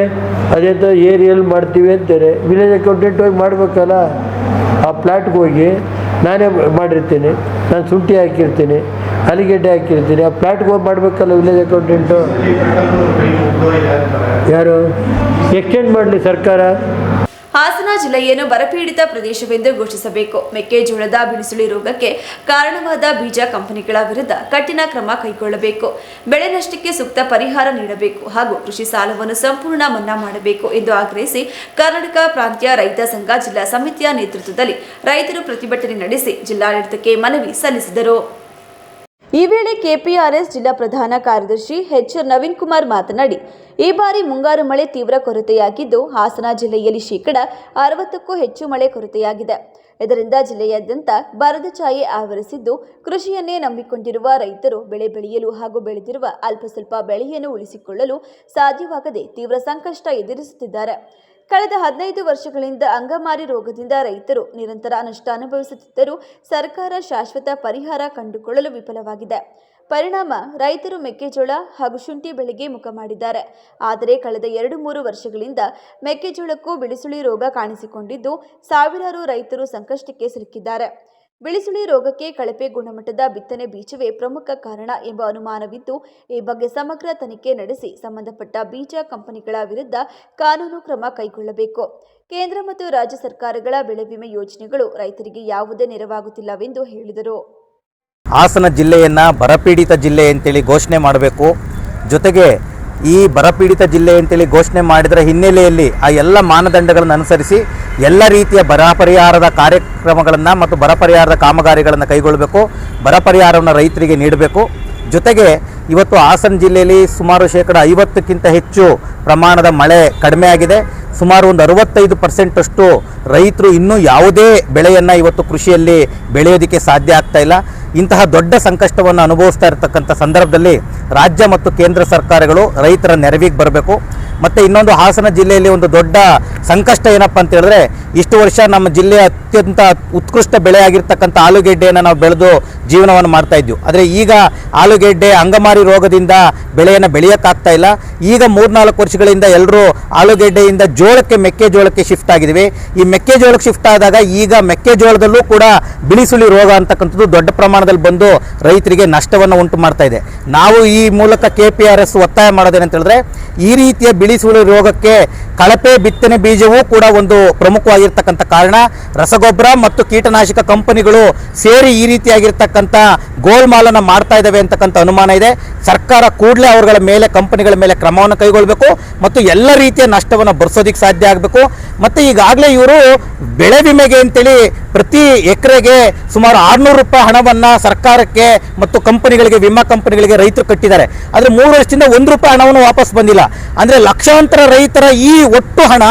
ಅದೇಂತ ಏರಿಯಲ್ಲಿ ಮಾಡ್ತೀವಿ ಅಂತಾರೆ. ವಿಲೇಜ್ ಅಕೌಂಟೆಂಟ್ ಹೋಗಿ ಮಾಡಬೇಕಲ್ಲ. ಆ ಪ್ಲಾಟ್ಗೆ ಹೋಗಿ ನಾನೇ ಮಾಡಿರ್ತೀನಿ, ನಾನು ಶುಂಠಿ ಹಾಕಿರ್ತೀನಿ, ಆಲೂಗೆಡ್ಡೆ ಹಾಕಿರ್ತೀನಿ, ಆ ಪ್ಲಾಟ್ಗೆ ಹೋಗಿ ಮಾಡಬೇಕಲ್ಲ ವಿಲೇಜ್ ಅಕೌಂಟೆಂಟು. ಯಾರು ಎಕ್ಸ್ಟೆಂಡ್ ಮಾಡಲಿ ಸರ್ಕಾರ? ಹಾಸನ ಜಿಲ್ಲೆಯನ್ನು ಬರಪೀಡಿತ ಪ್ರದೇಶವೆಂದು ಘೋಷಿಸಬೇಕು. ಮೆಕ್ಕೆಜೋಳದ ಬಿಳಿಸುಳಿ ರೋಗಕ್ಕೆ ಕಾರಣವಾದ ಬೀಜ ಕಂಪನಿಗಳ ವಿರುದ್ಧ ಕಠಿಣ ಕ್ರಮ ಕೈಗೊಳ್ಳಬೇಕು. ಬೆಳೆ ನಷ್ಟಕ್ಕೆ ಸೂಕ್ತ ಪರಿಹಾರ ನೀಡಬೇಕು ಹಾಗೂ ಕೃಷಿ ಸಾಲವನ್ನು ಸಂಪೂರ್ಣ ಮನ್ನಾ ಮಾಡಬೇಕು ಎಂದು ಆಗ್ರಹಿಸಿ ಕರ್ನಾಟಕ ಪ್ರಾಂತ್ಯ ರೈತ ಸಂಘ ಜಿಲ್ಲಾ ಸಮಿತಿಯ ನೇತೃತ್ವದಲ್ಲಿ ರೈತರು ಪ್ರತಿಭಟನೆ ನಡೆಸಿ ಜಿಲ್ಲಾಡಳಿತಕ್ಕೆ ಮನವಿ ಸಲ್ಲಿಸಿದರು. ಈ ವೇಳೆ KPRS ಜಿಲ್ಲಾ ಪ್ರಧಾನ ಕಾರ್ಯದರ್ಶಿ HR ನವೀನ್ ಕುಮಾರ್ ಮಾತನಾಡಿ, ಈ ಬಾರಿ ಮುಂಗಾರು ಮಳೆ ತೀವ್ರ ಕೊರತೆಯಾಗಿದ್ದು ಹಾಸನ ಜಿಲ್ಲೆಯಲ್ಲಿ 60ಕ್ಕೂ ಹೆಚ್ಚು ಮಳೆ ಕೊರತೆಯಾಗಿದೆ. ಇದರಿಂದ ಜಿಲ್ಲೆಯಾದ್ಯಂತ ಬರದ ಛಾಯೆ ಆವರಿಸಿದ್ದು, ಕೃಷಿಯನ್ನೇ ನಂಬಿಕೊಂಡಿರುವ ರೈತರು ಬೆಳೆ ಬೆಳೆಯಲು ಹಾಗೂ ಬೆಳೆದಿರುವ ಅಲ್ಪ ಸ್ವಲ್ಪ ಬೆಳೆಯನ್ನು ಉಳಿಸಿಕೊಳ್ಳಲು ಸಾಧ್ಯವಾಗದೆ ತೀವ್ರ ಸಂಕಷ್ಟ ಎದುರಿಸುತ್ತಿದ್ದಾರೆ. ಕಳೆದ 15 ವರ್ಷಗಳಿಂದ ಅಂಗಮಾರಿ ರೋಗದಿಂದ ರೈತರು ನಿರಂತರ ನಷ್ಟ ಅನುಭವಿಸುತ್ತಿದ್ದರೂ ಸರ್ಕಾರ ಶಾಶ್ವತ ಪರಿಹಾರ ಕಂಡುಕೊಳ್ಳಲು ವಿಫಲವಾಗಿದೆ. ಪರಿಣಾಮ ರೈತರು ಮೆಕ್ಕೆಜೋಳ ಹಾಗೂ ಶುಂಠಿ ಬೆಳೆಗೆ ಮುಖ ಮಾಡಿದ್ದಾರೆ. ಆದರೆ ಕಳೆದ 2-3 ವರ್ಷಗಳಿಂದ ಮೆಕ್ಕೆಜೋಳಕ್ಕೂ ಬಿಳಿಸುಳಿ ರೋಗ ಕಾಣಿಸಿಕೊಂಡಿದ್ದು ಸಾವಿರಾರು ರೈತರು ಸಂಕಷ್ಟಕ್ಕೆ ಸಿಲುಕಿದ್ದಾರೆ. ಬಿಳಿಸುಳಿ ರೋಗಕ್ಕೆ ಕಳಪೆ ಗುಣಮಟ್ಟದ ಬಿತ್ತನೆ ಬೀಜವೇ ಪ್ರಮುಖ ಕಾರಣ ಎಂಬ ಅನುಮಾನವಿದ್ದು, ಈ ಬಗ್ಗೆ ಸಮಗ್ರ ತನಿಖೆ ನಡೆಸಿ ಸಂಬಂಧಪಟ್ಟ ಬೀಜ ಕಂಪನಿಗಳ ವಿರುದ್ಧ ಕಾನೂನು ಕ್ರಮ ಕೈಗೊಳ್ಳಬೇಕು. ಕೇಂದ್ರ ಮತ್ತು ರಾಜ್ಯ ಸರ್ಕಾರಗಳ ಬೆಳೆ ವಿಮೆ ಯೋಜನೆಗಳು ರೈತರಿಗೆ ಯಾವುದೇ ನೆರವಾಗುತ್ತಿಲ್ಲವೆಂದು ಹೇಳಿದರು. ಹಾಸನ ಜಿಲ್ಲೆಯನ್ನು ಬರಪೀಡಿತ ಜಿಲ್ಲೆ ಅಂತೇಳಿ ಘೋಷಣೆ ಮಾಡಬೇಕು. ಜೊತೆಗೆ ಈ ಬರಪೀಡಿತ ಜಿಲ್ಲೆ ಅಂತೇಳಿ ಘೋಷಣೆ ಮಾಡಿದರ ಹಿನ್ನೆಲೆಯಲ್ಲಿ ಆ ಎಲ್ಲ ಮಾನದಂಡಗಳನ್ನು ಅನುಸರಿಸಿ ಎಲ್ಲ ರೀತಿಯ ಬರ ಪರಿಹಾರದ ಕಾರ್ಯಕ್ರಮಗಳನ್ನು ಮತ್ತು ಬರ ಪರಿಹಾರದ ಕಾಮಗಾರಿಗಳನ್ನು ಕೈಗೊಳ್ಳಬೇಕು. ಬರ ಪರಿಹಾರವನ್ನು ರೈತರಿಗೆ ನೀಡಬೇಕು. ಜೊತೆಗೆ ಇವತ್ತು ಹಾಸನ ಜಿಲ್ಲೆಯಲ್ಲಿ ಸುಮಾರು 50% ಹೆಚ್ಚು ಪ್ರಮಾಣದ ಮಳೆ ಕಡಿಮೆ ಆಗಿದೆ. ಸುಮಾರು ಒಂದು 65% ರೈತರು ಇನ್ನೂ ಯಾವುದೇ ಬೆಳೆಯನ್ನು ಇವತ್ತು ಕೃಷಿಯಲ್ಲಿ ಬೆಳೆಯೋದಕ್ಕೆ ಸಾಧ್ಯ ಆಗ್ತಾ ಇಲ್ಲ. ಇಂತಹ ದೊಡ್ಡ ಸಂಕಷ್ಟವನ್ನು ಅನುಭವಿಸ್ತಾ ಇರತಕ್ಕಂಥ ಸಂದರ್ಭದಲ್ಲಿ ರಾಜ್ಯ ಮತ್ತು ಕೇಂದ್ರ ಸರ್ಕಾರಗಳು ರೈತರ ನೆರವಿಗೆ ಬರಬೇಕು. ಮತ್ತು ಇನ್ನೊಂದು ಹಾಸನ ಜಿಲ್ಲೆಯಲ್ಲಿ ಒಂದು ದೊಡ್ಡ ಸಂಕಷ್ಟ ಏನಪ್ಪ ಅಂತ ಹೇಳಿದ್ರೆ, ಇಷ್ಟು ವರ್ಷ ನಮ್ಮ ಜಿಲ್ಲೆಯ ಅತ್ಯಂತ ಉತ್ಕೃಷ್ಟ ಬೆಳೆ ಆಗಿರ್ತಕ್ಕಂಥ ಆಲೂಗೆಡ್ಡೆಯನ್ನು ನಾವು ಬೆಳೆದು ಜೀವನವನ್ನು ಮಾಡ್ತಾ ಇದ್ವಿ. ಆದರೆ ಈಗ ಆಲೂಗೆಡ್ಡೆ ಅಂಗಮಾರಿ ರೋಗದಿಂದ ಬೆಳೆಯನ್ನು ಬೆಳೆಯೋಕ್ಕಾಗ್ತಾ ಇಲ್ಲ. ಈಗ 3-4 ವರ್ಷಗಳಿಂದ ಎಲ್ಲರೂ ಆಲೂಗೆಡ್ಡೆಯಿಂದ ಮೆಕ್ಕೆಜೋಳಕ್ಕೆ ಶಿಫ್ಟ್ ಆಗಿದ್ದೀವಿ. ಈ ಮೆಕ್ಕೆಜೋಳಕ್ಕೆ ಶಿಫ್ಟ್ ಆದಾಗ ಈಗ ಮೆಕ್ಕೆಜೋಳದಲ್ಲೂ ಕೂಡ ಬಿಳಿಸುಳಿ ರೋಗ ಅಂತಕ್ಕಂಥದ್ದು ದೊಡ್ಡ ಪ್ರಮಾಣದಲ್ಲಿ ಬಂದು ರೈತರಿಗೆ ನಷ್ಟವನ್ನು ಉಂಟು ಮಾಡ್ತಾ ಇದೆ. ನಾವು ಈ ಮೂಲಕ KPRS ಒತ್ತಾಯ ಮಾಡೋದೇನಂತ ಹೇಳಿದ್ರೆ, ಈ ರೀತಿಯ ಬಿಳಿಸುಳಿ ರೋಗಕ್ಕೆ ಕಳಪೆ ಬಿತ್ತನೆ ಬೀಜವೂ ಕೂಡ ಒಂದು ಪ್ರಮುಖವಾಗಿರ್ತಕ್ಕಂಥ ಕಾರಣ. ರಸಗೊಬ್ಬರ ಮತ್ತು ಕೀಟನಾಶಕ ಕಂಪನಿಗಳು ಸೇರಿ ಈ ರೀತಿಯಾಗಿರ್ತಕ್ಕಂಥ ಗೋಲ್ಮಾಲನ್ನು ಮಾಡ್ತಾ ಇದ್ದಾವೆ ಅಂತಕ್ಕಂಥ ಅನುಮಾನ ಇದೆ. ಸರ್ಕಾರ ಕೂಡಲೇ ಅವರುಗಳ ಮೇಲೆ, ಕಂಪನಿಗಳ ಮೇಲೆ ಕ್ರಮವನ್ನು ಕೈಗೊಳ್ಳಬೇಕು ಮತ್ತು ಎಲ್ಲ ರೀತಿಯ ನಷ್ಟವನ್ನು ಭರಿಸೋದಕ್ಕೆ ಸಾಧ್ಯ ಆಗಬೇಕು. ಮತ್ತು ಈಗಾಗಲೇ ಇವರು ಬೆಳೆ ವಿಮೆಗೆ ಅಂತೇಳಿ ಪ್ರತಿ ಎಕರೆಗೆ ಸುಮಾರು 600 ರೂಪಾಯಿ ಹಣವನ್ನು ಸರ್ಕಾರಕ್ಕೆ ಮತ್ತು ಕಂಪನಿಗಳಿಗೆ, ವಿಮಾ ಕಂಪನಿಗಳಿಗೆ ರೈತರು ಕಟ್ಟಿದ್ದಾರೆ. ಆದರೆ 3 ವರ್ಷದಿಂದ 1 ರೂಪಾಯಿ ಹಣವನ್ನು ವಾಪಸ್ ಬಂದಿಲ್ಲ. ಅಂದರೆ ಲಕ್ಷಾಂತರ ರೈತರ ಈ ಒಟ್ಟು ಹಣ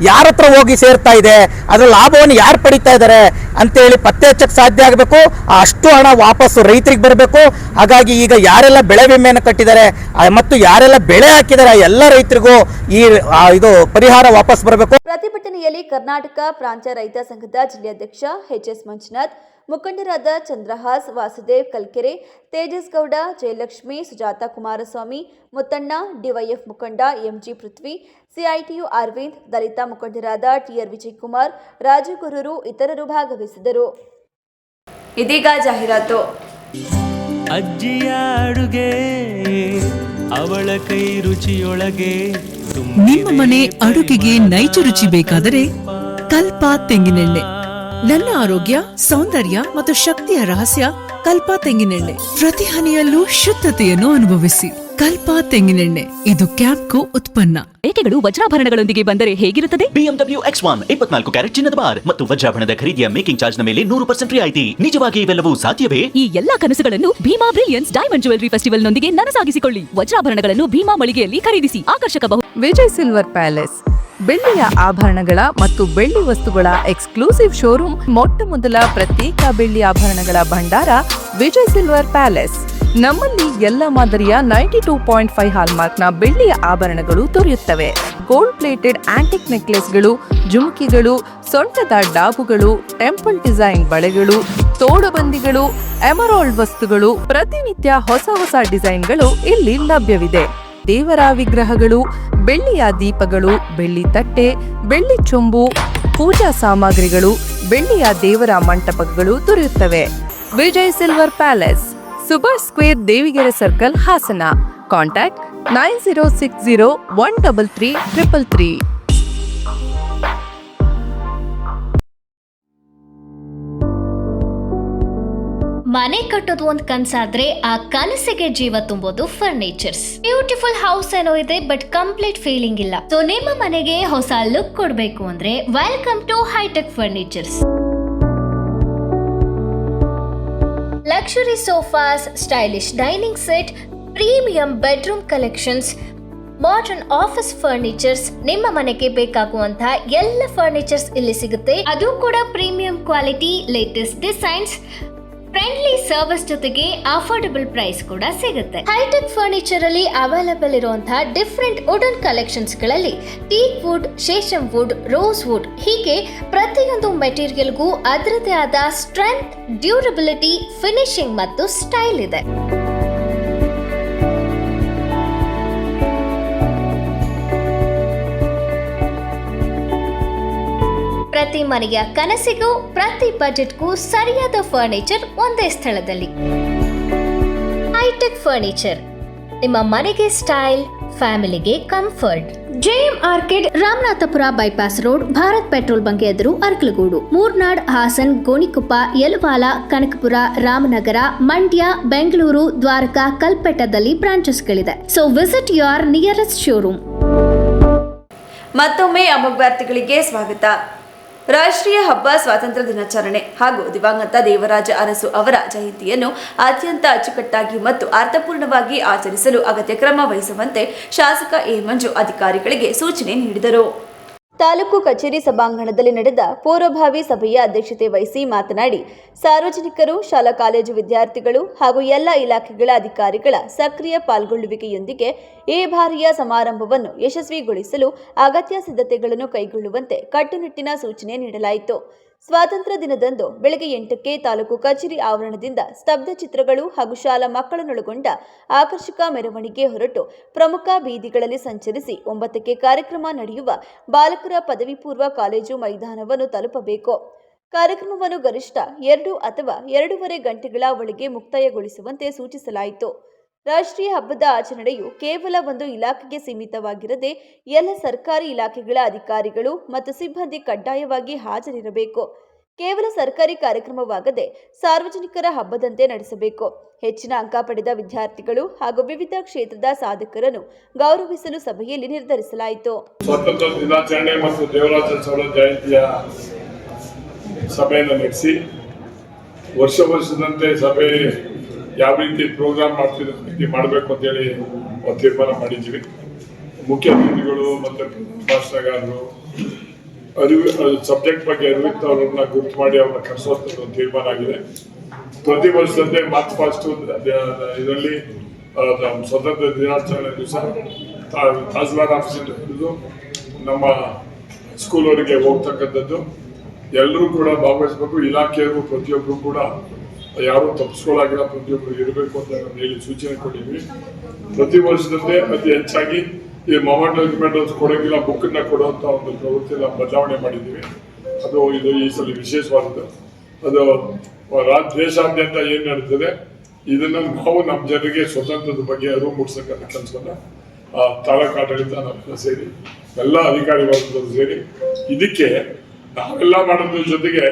ಯಾರ ಹತ್ರ ಹೋಗಿ ಸೇರ್ತಾ ಇದೆ, ಅದರ ಲಾಭವನ್ನು ಯಾರು ಪಡಿತಾ ಇದ್ದಾರೆ ಅಂತೇಳಿ ಪತ್ತೆ ಹಚ್ಚಕ್ಕೆ ಸಾಧ್ಯ ಆಗಬೇಕು. ಅಷ್ಟು ಹಣ ವಾಪಸ್ಸು ರೈತರಿಗೆ ಬರಬೇಕು. ಹಾಗಾಗಿ ಈಗ ಯಾರೆಲ್ಲ ಬೆಳೆ ವಿಮೆಯನ್ನು ಕಟ್ಟಿದ್ದಾರೆ ಮತ್ತು ಯಾರೆಲ್ಲ ಬೆಳೆ ಹಾಕಿದ್ದಾರೆ ಎಲ್ಲ ರೈತರಿಗೂ ಇದು ಪರಿಹಾರ ವಾಪಸ್ ಬರಬೇಕು. ಪ್ರತಿಭಟನೆಯಲ್ಲಿ ಕರ್ನಾಟಕ ಪ್ರಾಂತ್ಯ ರೈತ ಸಂಘದ ಜಿಲ್ಲಾಧ್ಯಕ್ಷ HS ಮಂಜುನಾಥ್, ಮುಖಂಡರಾದ ಚಂದ್ರಹಾಸ್, ವಾಸುದೇವ್ ಕಲ್ಕೆರೆ, ತೇಜಸ್ ಗೌಡ, ಜಯಲಕ್ಷ್ಮಿ, ಸುಜಾತ ಕುಮಾರಸ್ವಾಮಿ, ಮುತ್ತಣ್ಣ, DYF ಮುಖಂಡ MG ಪೃಥ್ವಿ, CITU ಅರವಿಂದ್, ದಲಿತ ಮುಖಂಡರಾದ TR ವಿಜಯಕುಮಾರ್, ರಾಜು ಗುರೂರು ಇತರರು ಭಾಗವಹಿಸಿದರು. ಇದೀಗ ಜಾಹೀರಾತು. ಅಜ್ಜಿಯ ಅಡುಗೆ ಅವಳ ಕೈ ರುಚಿಯೊಳಗೆ ನಿಮ್ಮ ಮನೆ ಅಡುಗೆಗೆ ನೈಜ ರುಚಿ ಬೇಕಾದರೆ ಕಲ್ಪ ತೆಂಗಿನೆಣ್ಣೆ. ನನ್ನ ಆರೋಗ್ಯ, ಸೌಂದರ್ಯ ಮತ್ತು ಶಕ್ತಿಯ ರಹಸ್ಯ ಕಲ್ಪ ತೆಂಗಿನೆಣ್ಣೆ. ಪ್ರತಿ ಹನಿಯಲ್ಲೂ ಶುದ್ಧತೆಯನ್ನು ಅನುಭವಿಸಿ. ಕಲ್ಪ ತೆಂಗಿನೆಣ್ಣೆ, ಇದು ಕ್ಯಾಂಪ್ಕೋ ಉತ್ಪನ್ನ. ರೇಖೆಗಳು ವಜ್ರಾಭರಣಗಳೊಂದಿಗೆ ಬಂದರೆ ಹೇಗಿರುತ್ತದೆ? BMW X1 24 ಕ್ಯಾರೆಟ್ ಚಿನ್ನದ ಬಾರ್ ಮತ್ತು ವಜ್ರಾಭರಣದ ಖರೀದಿಯ ಮೇಕಿಂಗ್ ಚಾರ್ಜ್ ನ ಮೇಲೆ 100% ರಿಯಾಯಿತಿ. ನಿಜವಾಗಿ ಇವೆಲ್ಲವೂ ಸಾಧ್ಯವೇ? ಈ ಎಲ್ಲಾ ಕನಸುಗಳನ್ನು Bhima brilliance diamond jewellery festival ನೊಂದಿಗೆ ನನಸಾಗಿಸಿಕೊಳ್ಳಿ. ವಜ್ರಾಭರಣಗಳನ್ನು ಭೀಮಾ ಮಳಿಗೆಯಲ್ಲಿ ಖರೀದಿಸಿ ಆಕರ್ಷಕ ವಿಜಯ್ ಸಿಲ್ವರ್ ಪ್ಯಾಲೇಸ್ ಬೆಳ್ಳಿಯ ಆಭರಣಗಳ ಮತ್ತು ಬೆಳ್ಳಿ ವಸ್ತುಗಳ ಎಕ್ಸ್ಕ್ಲೂಸಿವ್ ಶೋರೂಮ್. ಮೊಟ್ಟ ಮೊದಲ ಪ್ರತ್ಯೇಕ ಬೆಳ್ಳಿ ಆಭರಣಗಳ ಭಂಡಾರ ವಿಜಯ್ ಸಿಲ್ವರ್ ಪ್ಯಾಲೇಸ್. ನಮ್ಮಲ್ಲಿ ಎಲ್ಲ ಮಾದರಿಯ 92.5 ಹಾಲ್ಮಾರ್ಕ್ನ ಬೆಳ್ಳಿಯ ಆಭರಣಗಳು ದೊರೆಯುತ್ತವೆ. ಗೋಲ್ಡ್ ಪ್ಲೇಟೆಡ್ ಆಂಟಿಕ್ ನೆಕ್ಲೆಸ್ಗಳು, ಜುಮ್ಕಿಗಳು, ಸೊಂಟದ ಡಾಬುಗಳು, ಟೆಂಪಲ್ ಡಿಸೈನ್ ಬಳೆಗಳು, ತೋಡುಬಂದಿಗಳು, ಎಮರಾಲ್ಡ್ ವಸ್ತುಗಳು, ಪ್ರತಿನಿತ್ಯ ಹೊಸ ಡಿಸೈನ್ಗಳು ಇಲ್ಲಿ ಲಭ್ಯವಿದೆ. ದೇವರ ವಿಗ್ರಹಗಳು, ಬೆಳ್ಳಿಯ ದೀಪಗಳು, ಬೆಳ್ಳಿ ತಟ್ಟೆ, ಬೆಳ್ಳಿ ಚೊಂಬು, ಪೂಜಾ ಸಾಮಗ್ರಿಗಳು, ಬೆಳ್ಳಿಯ ದೇವರ ಮಂಟಪಗಳು ದೊರೆಯುತ್ತವೆ. Vijay silver palace, Subhash square, Devigere circle, Hassan. Contact 9060133333. ಮನೆ ಕಟ್ಟೋದು ಒಂದು ಕನ್ಸಾದ್ರೆ ಆ ಕನಸಿಗೆ ಜೀವ ತುಂಬೋದು ಫರ್ನಿಚರ್ಸ್. ಬ್ಯೂಟಿಫುಲ್ ಹೌಸ್ ಏನೋ ಇದೆ, ಬಟ್ ಕಂಪ್ಲೀಟ್ ಫೀಲಿಂಗ್ ಇಲ್ಲ. ಸೊ ನಿಮ್ಮ ಮನೆಗೆ ಹೊಸ ಲುಕ್ ಕೊಡ್ಬೇಕು ಅಂದ್ರೆ welcome to hitech furnitures. Luxury sofas, stylish dining set, premium bedroom collections, modern office furnitures, ನಿಮ್ಮ ಮನೆಗೆ ಬೇಕಾಗುವಂತಹ ಎಲ್ಲ ಫರ್ನಿಚರ್ಸ್ ಇಲ್ಲಿ ಸಿಗುತ್ತೆ. ಅದು ಕೂಡ premium quality, latest designs, friendly service ಜೊತೆಗೆ ಅಫೋರ್ಡಬಲ್ ಪ್ರೈಸ್ ಕೂಡ ಸಿಗುತ್ತೆ. ಹೈಟೆಕ್ ಫರ್ನಿಚರ್ ಅಲ್ಲಿ ಅವೈಲೇಬಲ್ ಇರುವಂತಹ ಡಿಫರೆಂಟ್ ವುಡನ್ ಕಲೆಕ್ಷನ್ಸ್ ಗಳಲ್ಲಿ teak wood, sheesham wood, rose wood ಹೀಗೆ ಪ್ರತಿಯೊಂದು ಮೆಟೀರಿಯಲ್ಗೂ ಅದರದೇ ಆದ ಸ್ಟ್ರೆಂತ್, ಡ್ಯೂರಬಿಲಿಟಿ, ಫಿನಿಶಿಂಗ್ ಮತ್ತು ಸ್ಟೈಲ್ ಇದೆ. ಪ್ರತಿ ಮನೆಯ ಕನಸಿಗೂ ಪ್ರತಿ ಬಜೆಟ್ಗೂ ಸರಿಯಾದ ಫರ್ನಿಚರ್ ಒಂದೇ ಸ್ಥಳದಲ್ಲಿ. ಹೈಟೆಕ್ ಫರ್ನಿಚರ್, ನಿಮ್ಮ ಮನೆಗೆ ಸ್ಟೈಲ್, ಫ್ಯಾಮಿಲಿಗೆ comfort. JM orchid, Ramanathapura bypass road, Bharat petrol bunk ಎದುರು, ಅರ್ಕಲಗೂಡು. ಮೂರ್ನಾಡ್, ಹಾಸನ್, ಗೋಣಿಕೊಪ್ಪ, ಯಲವಾಲ, ಕನಕಪುರ, ರಾಮನಗರ, ಮಂಡ್ಯ, ಬೆಂಗಳೂರು, ದ್ವಾರಕಾ, ಕಲ್ಪೆಟ್ಟದಲ್ಲಿ ಬ್ರಾಂಚಸ್ಗಳಿದೆ. So visit your nearest showroom. ಮತ್ತೊಮ್ಮೆ ಅಮೋಘ ವಾರ್ತೆಗಳಿಗೆ ಸ್ವಾಗತ. ರಾಷ್ಟ್ರೀಯ ಹಬ್ಬ ಸ್ವಾತಂತ್ರ್ಯ ದಿನಾಚರಣೆ ಹಾಗೂ ದಿವಂಗತ ದೇವರಾಜ ಅರಸು ಅವರ ಜಯಂತಿಯನ್ನು ಅತ್ಯಂತ ಅಚ್ಚುಕಟ್ಟಾಗಿ ಮತ್ತು ಅರ್ಥಪೂರ್ಣವಾಗಿ ಆಚರಿಸಲು ಅಗತ್ಯ ಕ್ರಮ ವಹಿಸುವಂತೆ ಶಾಸಕ ಎ ಮಂಜು ಅಧಿಕಾರಿಗಳಿಗೆ ಸೂಚನೆ ನೀಡಿದರು. ತಾಲೂಕು ಕಚೇರಿ ಸಭಾಂಗಣದಲ್ಲಿ ನಡೆದ ಪೂರ್ವಭಾವಿ ಸಭೆಯ ಅಧ್ಯಕ್ಷತೆ ವಹಿಸಿ ಮಾತನಾಡಿ, ಸಾರ್ವಜನಿಕರು, ಶಾಲಾ ಕಾಲೇಜು ವಿದ್ಯಾರ್ಥಿಗಳು ಹಾಗೂ ಎಲ್ಲ ಇಲಾಖೆಗಳ ಅಧಿಕಾರಿಗಳ ಸಕ್ರಿಯ ಪಾಲ್ಗೊಳ್ಳುವಿಕೆಯೊಂದಿಗೆ ಈ ಬಾರಿಯ ಸಮಾರಂಭವನ್ನು ಯಶಸ್ವಿಗೊಳಿಸಲು ಅಗತ್ಯ ಸಿದ್ಧತೆಗಳನ್ನು ಕೈಗೊಳ್ಳುವಂತೆ ಕಟ್ಟುನಿಟ್ಟಿನ ಸೂಚನೆ ನೀಡಲಾಯಿತು. ಸ್ವಾತಂತ್ರ್ಯ ದಿನದಂದು ಬೆಳಗ್ಗೆ 8ಕ್ಕೆ ತಾಲೂಕು ಕಚೇರಿ ಆವರಣದಿಂದ ಸ್ತಬ್ಧ ಚಿತ್ರಗಳು ಹಾಗೂ ಶಾಲಾ ಮಕ್ಕಳನ್ನೊಳಗೊಂಡ ಆಕರ್ಷಕ ಮೆರವಣಿಗೆ ಹೊರಟು ಪ್ರಮುಖ ಬೀದಿಗಳಲ್ಲಿ ಸಂಚರಿಸಿ 9ಕ್ಕೆ ಕಾರ್ಯಕ್ರಮ ನಡೆಯುವ ಬಾಲಕರ ಪದವಿ ಪೂರ್ವ ಕಾಲೇಜು ಮೈದಾನವನ್ನು ತಲುಪಬೇಕು. ಕಾರ್ಯಕ್ರಮವನ್ನು ಗರಿಷ್ಠ 2 ಅಥವಾ 2.5 ಗಂಟೆಗಳ ಒಳಗೆ ಮುಕ್ತಾಯಗೊಳಿಸುವಂತೆ ಸೂಚಿಸಲಾಯಿತು. ರಾಷ್ಟ್ರೀಯ ಹಬ್ಬದ ಆಚರಣೆಯು ಕೇವಲ ಒಂದು ಇಲಾಖೆಗೆ ಸೀಮಿತವಾಗಿರದೆ ಎಲ್ಲ ಸರ್ಕಾರಿ ಇಲಾಖೆಗಳ ಅಧಿಕಾರಿಗಳು ಮತ್ತು ಸಿಬ್ಬಂದಿ ಕಡ್ಡಾಯವಾಗಿ ಹಾಜರಿರಬೇಕು. ಕೇವಲ ಸರ್ಕಾರಿ ಕಾರ್ಯಕ್ರಮವಾಗದೆ ಸಾರ್ವಜನಿಕರ ಹಬ್ಬದಂತೆ ನಡೆಸಬೇಕು. ಹೆಚ್ಚಿನ ಅಂಕ ಪಡೆದ ವಿದ್ಯಾರ್ಥಿಗಳು ಹಾಗೂ ವಿವಿಧ ಕ್ಷೇತ್ರದ ಸಾಧಕರನ್ನು ಗೌರವಿಸಲು ಸಭೆಯಲ್ಲಿ ನಿರ್ಧರಿಸಲಾಯಿತು. ಸ್ವಾತಂತ್ರ್ಯ ದಿನಾಚರಣೆ ಮತ್ತು ದೇವರಾಜ ಅರಸು ಜಯಂತಿಯ ಸಭೆಯನ್ನು ನಡೆಸಿ ವರ್ಷದಂತೆ ಸಭೆ ಯಾವ ರೀತಿ ಪ್ರೋಗ್ರಾಮ್ ಮಾಡ್ತಿದ್ದೀವಿ ಮಾಡಬೇಕು ಅಂತೇಳಿ ತೀರ್ಮಾನ ಮಾಡಿದ್ದೀವಿ. ಮುಖ್ಯ ಅತಿಥಿಗಳು ಮತ್ತು ಭಾಷಣಗಾರರು ಸಬ್ಜೆಕ್ಟ್ ಬಗ್ಗೆ ಅರಿವಿದ್ದವರನ್ನ ಗುರುತು ಮಾಡಿ ಅವ್ರನ್ನ ಕರೆಸೋದು ಒಂದು ತೀರ್ಮಾನ ಆಗಿದೆ. ಪ್ರತಿ ವರ್ಷದಂತೆ ಮಾರ್ಚ್ ಫಸ್ಟ್ ಇದರಲ್ಲಿ ಸ್ವತಂತ್ರ ದಿನಾಚರಣೆ ದಿವಸ ತಹಸೀಲ್ದಾರ್ ಆಫೀಸಿಂದ ಹಿಡಿದು ನಮ್ಮ ಸ್ಕೂಲ್ವರೆಗೆ ಹೋಗ್ತಕ್ಕಂಥದ್ದು ಎಲ್ಲರೂ ಕೂಡ ಭಾಗವಹಿಸಬೇಕು. ಇಲಾಖೆಯವರು ಪ್ರತಿಯೊಬ್ಬರು ಕೂಡ ಯಾರು ತಪ್ಪಿಸ್ಕೊಳ್ಳಾಗಿಲ್ಲ, ಪ್ರತಿಯೊಬ್ಬರು ಇರಬೇಕು ಅಂತ ಹೇಳಿ ಸೂಚನೆ ಕೊಟ್ಟಿದ್ವಿ. ಪ್ರತಿ ವರ್ಷದಂತೆ ಅತಿ ಹೆಚ್ಚಾಗಿ ಈ ಮೊಮೆಂಟಲ್ಸ್ ಕೊಡೋಂಗಿಲ್ಲ, ಬುಕ್ಕನ್ನ ಕೊಡುವಂತ ಒಂದು ಪ್ರವೃತ್ತಿಯನ್ನ ಬದಲಾವಣೆ ಮಾಡಿದ್ದೀವಿ. ಇದು ಈ ಸಲ ವಿಶೇಷವಾದದ್ದು. ಅದು ದೇಶಾದ್ಯಂತ ಏನ್ ನಡೀತದೆ ಇದನ್ನ ನಾವು ನಮ್ಮ ಜನರಿಗೆ ಸ್ವತಂತ್ರದ ಬಗ್ಗೆ ಅರಿವು ಮೂಡಿಸಕ್ಕಂಥ ಕೆಲಸವನ್ನ ತಾಲೂಕು ಆಡಳಿತ ನಾವೆಲ್ಲ ಸೇರಿ ಎಲ್ಲ ಅಧಿಕಾರಿ ವರ್ಗದವರು ಸೇರಿ ಇದಕ್ಕೆ ನಾವೆಲ್ಲ ಮಾಡೋದ್ರ ಜೊತೆಗೆ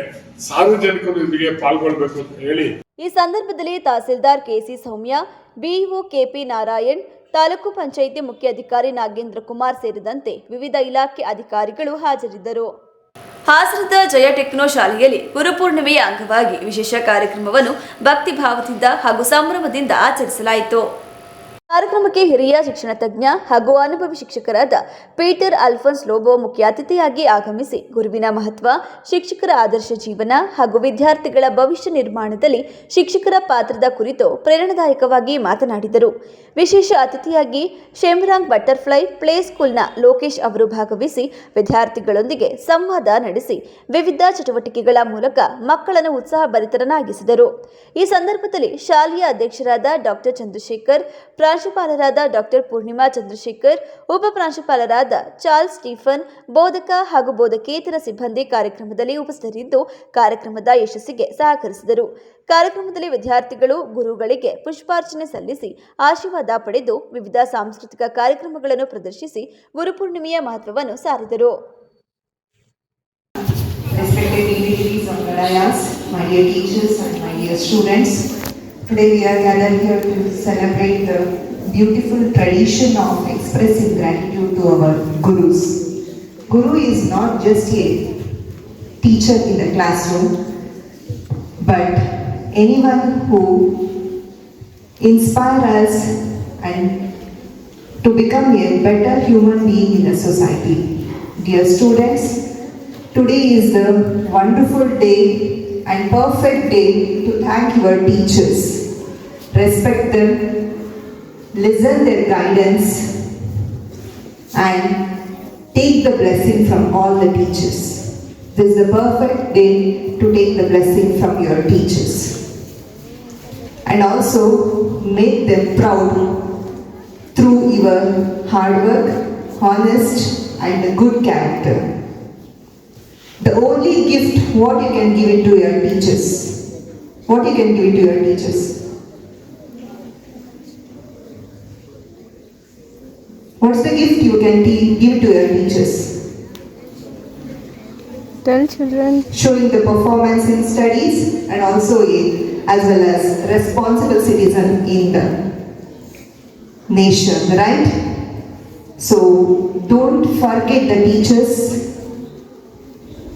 ಸಾರ್ವಜನಿಕರು ಇದಕ್ಕೆ ಪಾಲ್ಗೊಳ್ಬೇಕು ಅಂತ ಹೇಳಿ ಈ ಸಂದರ್ಭದಲ್ಲಿ ತಹಸೀಲ್ದಾರ್ ಕೆಸಿ ಸೌಮ್ಯ, ಬಿಇಒ ಕೆಪಿ ನಾರಾಯಣ್, ತಾಲೂಕು ಪಂಚಾಯಿತಿ ಮುಖ್ಯ ಅಧಿಕಾರಿ ನಾಗೇಂದ್ರ ಕುಮಾರ್ ಸೇರಿದಂತೆ ವಿವಿಧ ಇಲಾಖೆ ಅಧಿಕಾರಿಗಳು ಹಾಜರಿದ್ದರು. ಹಾಸನದ ಜಯ ಟೆಕ್ನೋ ಶಾಲೆಯಲ್ಲಿ ಗುರುಪೂರ್ಣಿಮೆಯ ಅಂಗವಾಗಿ ವಿಶೇಷ ಕಾರ್ಯಕ್ರಮವನ್ನು ಭಕ್ತಿಭಾವದಿಂದ ಹಾಗೂ ಸಂಭ್ರಮದಿಂದ ಆಚರಿಸಲಾಯಿತು. ಕಾರ್ಯಕ್ರಮಕ್ಕೆ ಹಿರಿಯ ಶಿಕ್ಷಣ ತಜ್ಞ ಹಾಗೂ ಅನುಭವಿ ಶಿಕ್ಷಕರಾದ ಪೀಟರ್ ಅಲ್ಫೋನ್ಸ್ ಲೋಬೋ ಮುಖ್ಯ ಅತಿಥಿಯಾಗಿ ಆಗಮಿಸಿ ಗುರುವಿನ ಮಹತ್ವ, ಶಿಕ್ಷಕರ ಆದರ್ಶ ಜೀವನ ಹಾಗೂ ವಿದ್ಯಾರ್ಥಿಗಳ ಭವಿಷ್ಯ ನಿರ್ಮಾಣದಲ್ಲಿ ಶಿಕ್ಷಕರ ಪಾತ್ರದ ಕುರಿತು ಪ್ರೇರಣಾದಾಯಕವಾಗಿ ಮಾತನಾಡಿದರು. ವಿಶೇಷ ಅತಿಥಿಯಾಗಿ ಶೆಮ್ರಾಂಗ್ ಬಟರ್ಫ್ಲೈ ಪ್ಲೇ ಸ್ಕೂಲ್ನ ಲೋಕೇಶ್ ಅವರು ಭಾಗವಹಿಸಿ ವಿದ್ಯಾರ್ಥಿಗಳೊಂದಿಗೆ ಸಂವಾದ ನಡೆಸಿ ವಿವಿಧ ಚಟುವಟಿಕೆಗಳ ಮೂಲಕ ಮಕ್ಕಳನ್ನು ಉತ್ಸಾಹಭರಿತರನ್ನಾಗಿಸಿದರು. ಈ ಸಂದರ್ಭದಲ್ಲಿ ಶಾಲೆಯ ಅಧ್ಯಕ್ಷರಾದ ಡಾಕ್ಟರ್ ಚಂದ್ರಶೇಖರ್, ಪ್ರಾಂಶುಪಾಲರಾದ ಡಾಕ್ಟರ್ ಪೂರ್ಣಿಮಾ ಚಂದ್ರಶೇಖರ್, ಉಪ ಪ್ರಾಂಶುಪಾಲರಾದ ಚಾರ್ಲ್ಸ್ ಸ್ಟೀಫನ್, ಬೋಧಕ ಹಾಗೂ ಬೋಧಕೇತರ ಸಿಬ್ಬಂದಿ ಕಾರ್ಯಕ್ರಮದಲ್ಲಿ ಉಪಸ್ಥಿತರಿದ್ದು ಕಾರ್ಯಕ್ರಮದ ಯಶಸ್ಸಿಗೆ ಸಹಕರಿಸಿದರು. ಕಾರ್ಯಕ್ರಮದಲ್ಲಿ ವಿದ್ಯಾರ್ಥಿಗಳು ಗುರುಗಳಿಗೆ ಪುಷ್ಪಾರ್ಚನೆ ಸಲ್ಲಿಸಿ ಆಶೀರ್ವಾದ ಪಡೆದು ವಿವಿಧ ಸಾಂಸ್ಕೃತಿಕ ಕಾರ್ಯಕ್ರಮಗಳನ್ನು ಪ್ರದರ್ಶಿಸಿ ಗುರುಪೂರ್ಣಿಮೆಯ ಮಹತ್ವವನ್ನು ಸಾರಿದರು. Today we are gathered here to celebrate the beautiful tradition of expressing gratitude to our Gurus. Guru is not just a teacher in the classroom, but anyone who inspires us and to become a better human being in the society. Dear students, today is the wonderful day and perfect day to thank your teachers. Respect them, listen their guidance, and take the blessing from all the teachers. This is the perfect day to take the blessing from your teachers. And also make them proud through your hard work, honest, and a good character. The only gift what you can give it to your teachers. What you can give it to your teachers? What's the gift you can give to your teachers? Tell children. Showing the performance in studies and also as well as responsible citizen in the nation, right? So don't forget the teachers.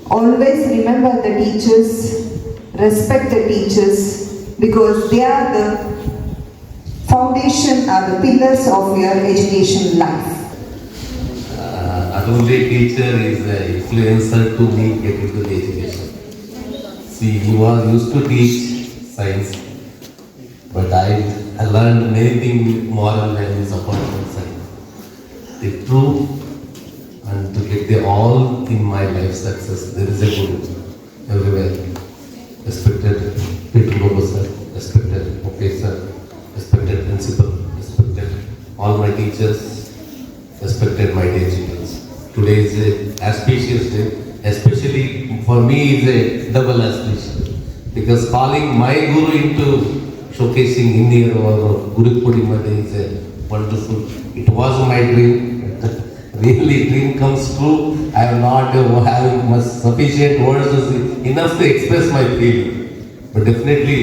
Always remember the teachers, respect the teachers, because they are the foundation or the pillars of your education life. Not only teacher is an influencer to me get into the education. See, he was used to teach science, but I learned many things with moral values about science. The true and to get the all in my life success, there is a guru everywhere. Respected Peter Bobo sir, respected professor, respected principal, respected all my teachers, respected my dear students. Today is an auspicious day, especially for me is a double auspicious, because calling my guru into showcasing India or Guru Purnima is a wonderful. It was my dream. Really, dream comes true. I am not having much sufficient words enough to express my feeling, but definitely,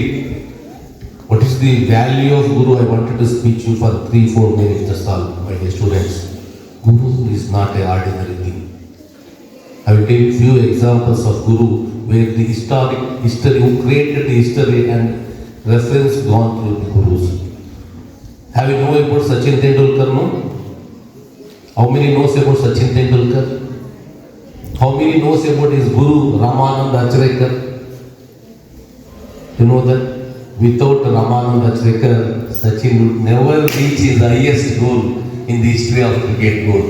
what is the value of Guru? I wanted to speak you for 3-4 minutes. That's all, my dear students. Guru is not an ordinary thing. I will take few examples of Guru where the history who created the history and reference gone through the Gurus. Have you know about Sachin Tendulkar? No? How many knows about Sachin Tendulkar? How many knows about his Guru Ramanand Achrekar? You know that without Ramanand Achrekar, Sachin would never reach his highest goal in the history of cricket goal.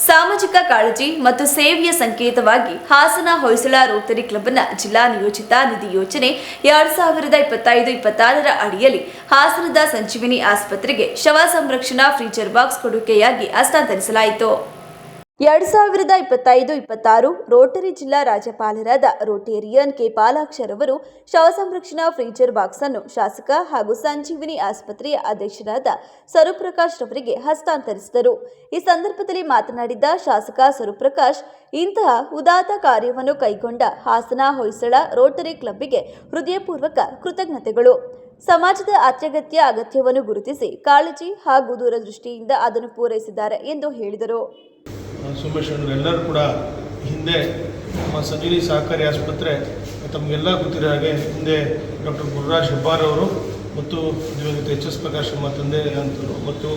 ಸಾಮಾಜಿಕ ಕಾಳಜಿ ಮತ್ತು ಸೇವೆಯ ಸಂಕೇತವಾಗಿ Hassan Hoysala Rotary ಕ್ಲಬ್ನ ಜಿಲ್ಲಾ ನಿಯೋಜಿತ ನಿಧಿ ಯೋಜನೆ 2025-26ರ ಅಡಿಯಲ್ಲಿ ಹಾಸನದ ಸಂಜೀವಿನಿ ಆಸ್ಪತ್ರೆಗೆ ಶವ ಸಂರಕ್ಷಣಾ ಫ್ರೀಜರ್ ಬಾಕ್ಸ್ ಕೊಡುಗೆಯಾಗಿ ಹಸ್ತಾಂತರಿಸಲಾಯಿತು. 2025-26 ರೋಟರಿ ಜಿಲ್ಲಾ ರಾಜ್ಯಪಾಲರಾದ ರೋಟೇರಿಯನ್ ಕೆ ಪಾಲಾಕ್ಷರ್ ಅವರು ಶವ ಸಂರಕ್ಷಣಾ ಫ್ರೀಜರ್ ಬಾಕ್ಸ್ ಅನ್ನು ಶಾಸಕ ಹಾಗೂ ಸಂಜೀವಿನಿ ಆಸ್ಪತ್ರೆಯ ಅಧ್ಯಕ್ಷರಾದ ಸ್ವರೂಪ್ರಕಾಶ್ ರವರಿಗೆ ಹಸ್ತಾಂತರಿಸಿದರು. ಈ ಸಂದರ್ಭದಲ್ಲಿ ಮಾತನಾಡಿದ ಶಾಸಕ ಸ್ವರೂಪ್ರಕಾಶ್, ಇಂತಹ ಉದಾತ್ತ ಕಾರ್ಯವನ್ನು ಕೈಗೊಂಡ ಹಾಸನ ಹೊಯ್ಸಳ ರೋಟರಿ ಕ್ಲಬ್ಗೆ ಹೃದಯಪೂರ್ವಕ ಕೃತಜ್ಞತೆಗಳು. ಸಮಾಜದ ಅಗತ್ಯವನ್ನು ಗುರುತಿಸಿ ಕಾಳಜಿ ಹಾಗೂ ದೂರದೃಷ್ಟಿಯಿಂದ ಅದನ್ನು ಪೂರೈಸಿದ್ದಾರೆ ಎಂದು ಹೇಳಿದರು. ಸುಮೇಶ್ ಎಲ್ಲರೂ ಕೂಡ ಹಿಂದೆ ನಮ್ಮ ಸಂಜೀವಿನಿ ಸಹಕಾರಿ ಆಸ್ಪತ್ರೆ ತಮಗೆಲ್ಲ ಗೊತ್ತಿರೋ ಹಾಗೆ ಹಿಂದೆ ಡಾಕ್ಟರ್ ಗುರುರಾಜ್ ಹೆಬ್ಬಾರ್ ಅವರು ಮತ್ತು ದಿವಂಗತ HS ಪ್ರಕಾಶ್ ನಮ್ಮ ತಂದೆ ಅಂತರು ಮತ್ತು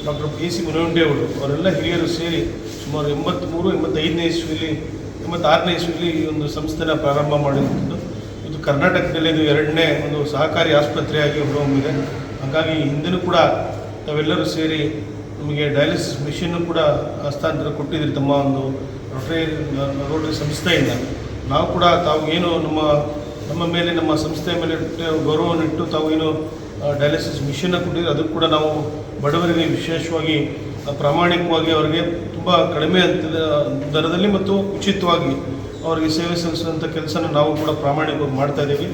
ಡಾಕ್ಟರ್ PC ಮುನಗುಂಡಿ ಅವರು ಅವರೆಲ್ಲ ಹಿರಿಯರು ಸೇರಿ ಸುಮಾರು 83-85ನೇ ಇಸ್ವಿಲಿ 86ನೇ ಇಸ್ವಿಲಿ ಈ ಒಂದು ಸಂಸ್ಥೆನ ಪ್ರಾರಂಭ ಮಾಡಿದ್ದು. ಇದು ಕರ್ನಾಟಕದಲ್ಲಿ ಇದು 2ನೇ ಒಂದು ಸಹಕಾರಿ ಆಸ್ಪತ್ರೆಯಾಗಿ ಹೊರಹೊಮ್ಮಿದೆ. ಹಾಗಾಗಿ ಹಿಂದೆನೂ ಕೂಡ ತಾವೆಲ್ಲರೂ ಸೇರಿ ನಮಗೆ ಡಯಾಲಿಸಿಸ್ ಮಿಷಿನ್ನು ಕೂಡ ಹಸ್ತಾಂತರ ಕೊಟ್ಟಿದ್ದೀರಿ ತಮ್ಮ ಒಂದು ರೋಟರಿ ಸಂಸ್ಥೆಯಿಂದ. ನಾವು ಕೂಡ ತಾವು ಏನು ನಮ್ಮ ಮೇಲೆ ನಮ್ಮ ಸಂಸ್ಥೆಯ ಮೇಲೆ ಗೌರವವನ್ನಿಟ್ಟು ತಾವು ಏನು ಡಯಾಲಿಸಿಸ್ ಮಿಷನ್ನ ಕೊಟ್ಟಿದ್ದೀರಿ ಅದು ಕೂಡ ನಾವು ಬಡವರಿಗೆ ವಿಶೇಷವಾಗಿ ಪ್ರಾಮಾಣಿಕವಾಗಿ ಅವರಿಗೆ ತುಂಬ ಕಡಿಮೆ ದರದಲ್ಲಿ ಮತ್ತು ಉಚಿತವಾಗಿ ಅವರಿಗೆ ಸೇವೆ ಸಲ್ಲಿಸುವಂಥ ಕೆಲಸನ ನಾವು ಕೂಡ ಪ್ರಾಮಾಣಿಕವಾಗಿ ಮಾಡ್ತಾ ಇದ್ದೀವಿ.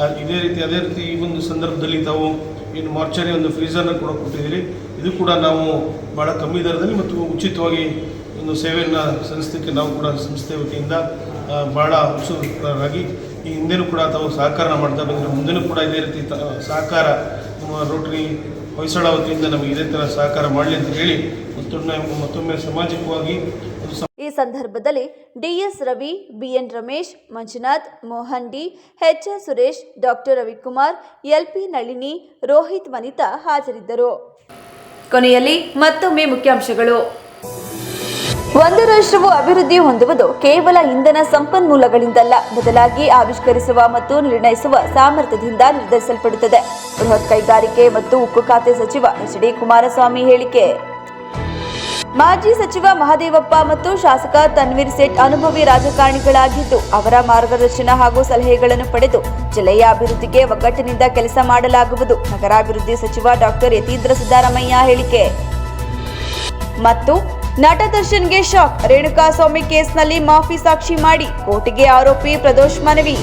ಅದೇ ರೀತಿ ಈ ಒಂದು ಸಂದರ್ಭದಲ್ಲಿ ತಾವು ಏನು ಮಾರ್ಚರಿ ಒಂದು ಫ್ರೀಸರ್ನ ಕೂಡ ಕೊಟ್ಟಿದ್ದೀರಿ. ಇದು ಕೂಡ ನಾವು ಭಾಳ ಕಮ್ಮಿ ದರದಲ್ಲಿ ಮತ್ತು ಉಚಿತವಾಗಿ ಒಂದು ಸೇವೆಯನ್ನು ಸಲ್ಲಿಸಲಿಕ್ಕೆ ನಾವು ಕೂಡ ಸಂಸ್ಥೆ ವತಿಯಿಂದ ಭಾಳ ಉತ್ಸುಕರಾಗಿ ಈ ಹಿಂದೆನೂ ಕೂಡ ತಾವು ಸಹಕಾರ ಮಾಡ್ತಾ ಬಂದರೆ ಮುಂದೆನೂ ಕೂಡ ಇದೇ ರೀತಿ ಸಹಕಾರ ನಮ್ಮ ರೋಟರಿ ಹೊಯ್ಸಳ ವತಿಯಿಂದ ನಮಗೆ ಇದೇ ಥರ ಸಹಕಾರ ಮಾಡಲಿ ಅಂತ ಹೇಳಿ ಮತ್ತೊಮ್ಮೆ ಸಾಮಾಜಿಕವಾಗಿ ಈ ಸಂದರ್ಭದಲ್ಲಿ D S Ravi, B N Ramesh, Manjunath, Mohan D, H Suresh, doctor Ravikumar, L P Nalini, Rohit Vanitha ಹಾಜರಿದ್ದರು. ಕೊನೆಯಲ್ಲಿ ಮತ್ತೊಮ್ಮೆ ಮುಖ್ಯಾಂಶಗಳು. ಒಂದು ರಾಷ್ಟ್ರವು ಅಭಿವೃದ್ಧಿ ಹೊಂದುವುದು ಕೇವಲ ಇಂಧನ ಸಂಪನ್ಮೂಲಗಳಿಂದಲ್ಲ, ಬದಲಾಗಿ ಆವಿಷ್ಕರಿಸುವ ಮತ್ತು ನಿರ್ಣಯಿಸುವ ಸಾಮರ್ಥ್ಯದಿಂದ ನಿರ್ಧರಿಸಲ್ಪಡುತ್ತದೆ. ಬೃಹತ್ ಕೈಗಾರಿಕೆ ಮತ್ತು ಉಕ್ಕು ಖಾತೆ ಸಚಿವ ಎಚ್.ಡಿ. ಕುಮಾರಸ್ವಾಮಿ ಹೇಳಿಕೆ. ಮಾಜಿ ಸಚಿವ ಮಹದೇವಪ್ಪ ಮತ್ತು ಶಾಸಕ ತನ್ವೀರ್ ಸೇಠ್ ಅನುಭವಿ ರಾಜಕಾರಣಿಗಳಾಗಿದ್ದು ಅವರ ಮಾರ್ಗದರ್ಶನ ಹಾಗೂ ಸಲಹೆಗಳನ್ನು ಪಡೆದು ಜಿಲ್ಲೆಯ ಅಭಿವೃದ್ಧಿಗೆ ಒಗ್ಗಟ್ಟಿನಿಂದ ಕೆಲಸ ಮಾಡಲಾಗುವುದು. ನಗರಾಭಿವೃದ್ಧಿ ಸಚಿವ ಡಾಕ್ಟರ್ ಯತೀಂದ್ರ ಸಿದ್ದರಾಮಯ್ಯ ಹೇಳಿಕೆ. ಮತ್ತು ನಟ ದರ್ಶನ್ಗೆ ಶಾಕ್, ರೇಣುಕಾಸ್ವಾಮಿ ಕೇಸ್ನಲ್ಲಿ ಮಾಫಿ ಸಾಕ್ಷಿ ಮಾಡಿ ಕೋರ್ಟಿಗೆ ಆರೋಪಿ ಪ್ರದೋಷ್ ಮನವಿ.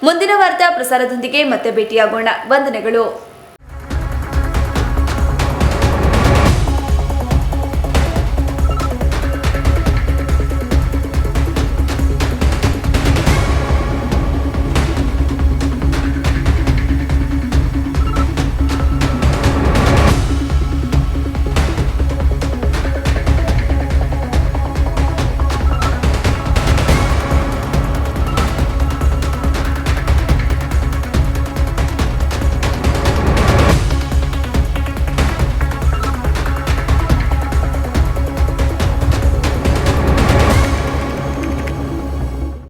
ಮುಂದಿನ ವಾರ್ತಾ ಪ್ರಸಾರದೊಂದಿಗೆ ಮತ್ತೆ ಭೇಟಿಯಾಗೋಣ. ವಂದನೆಗಳು.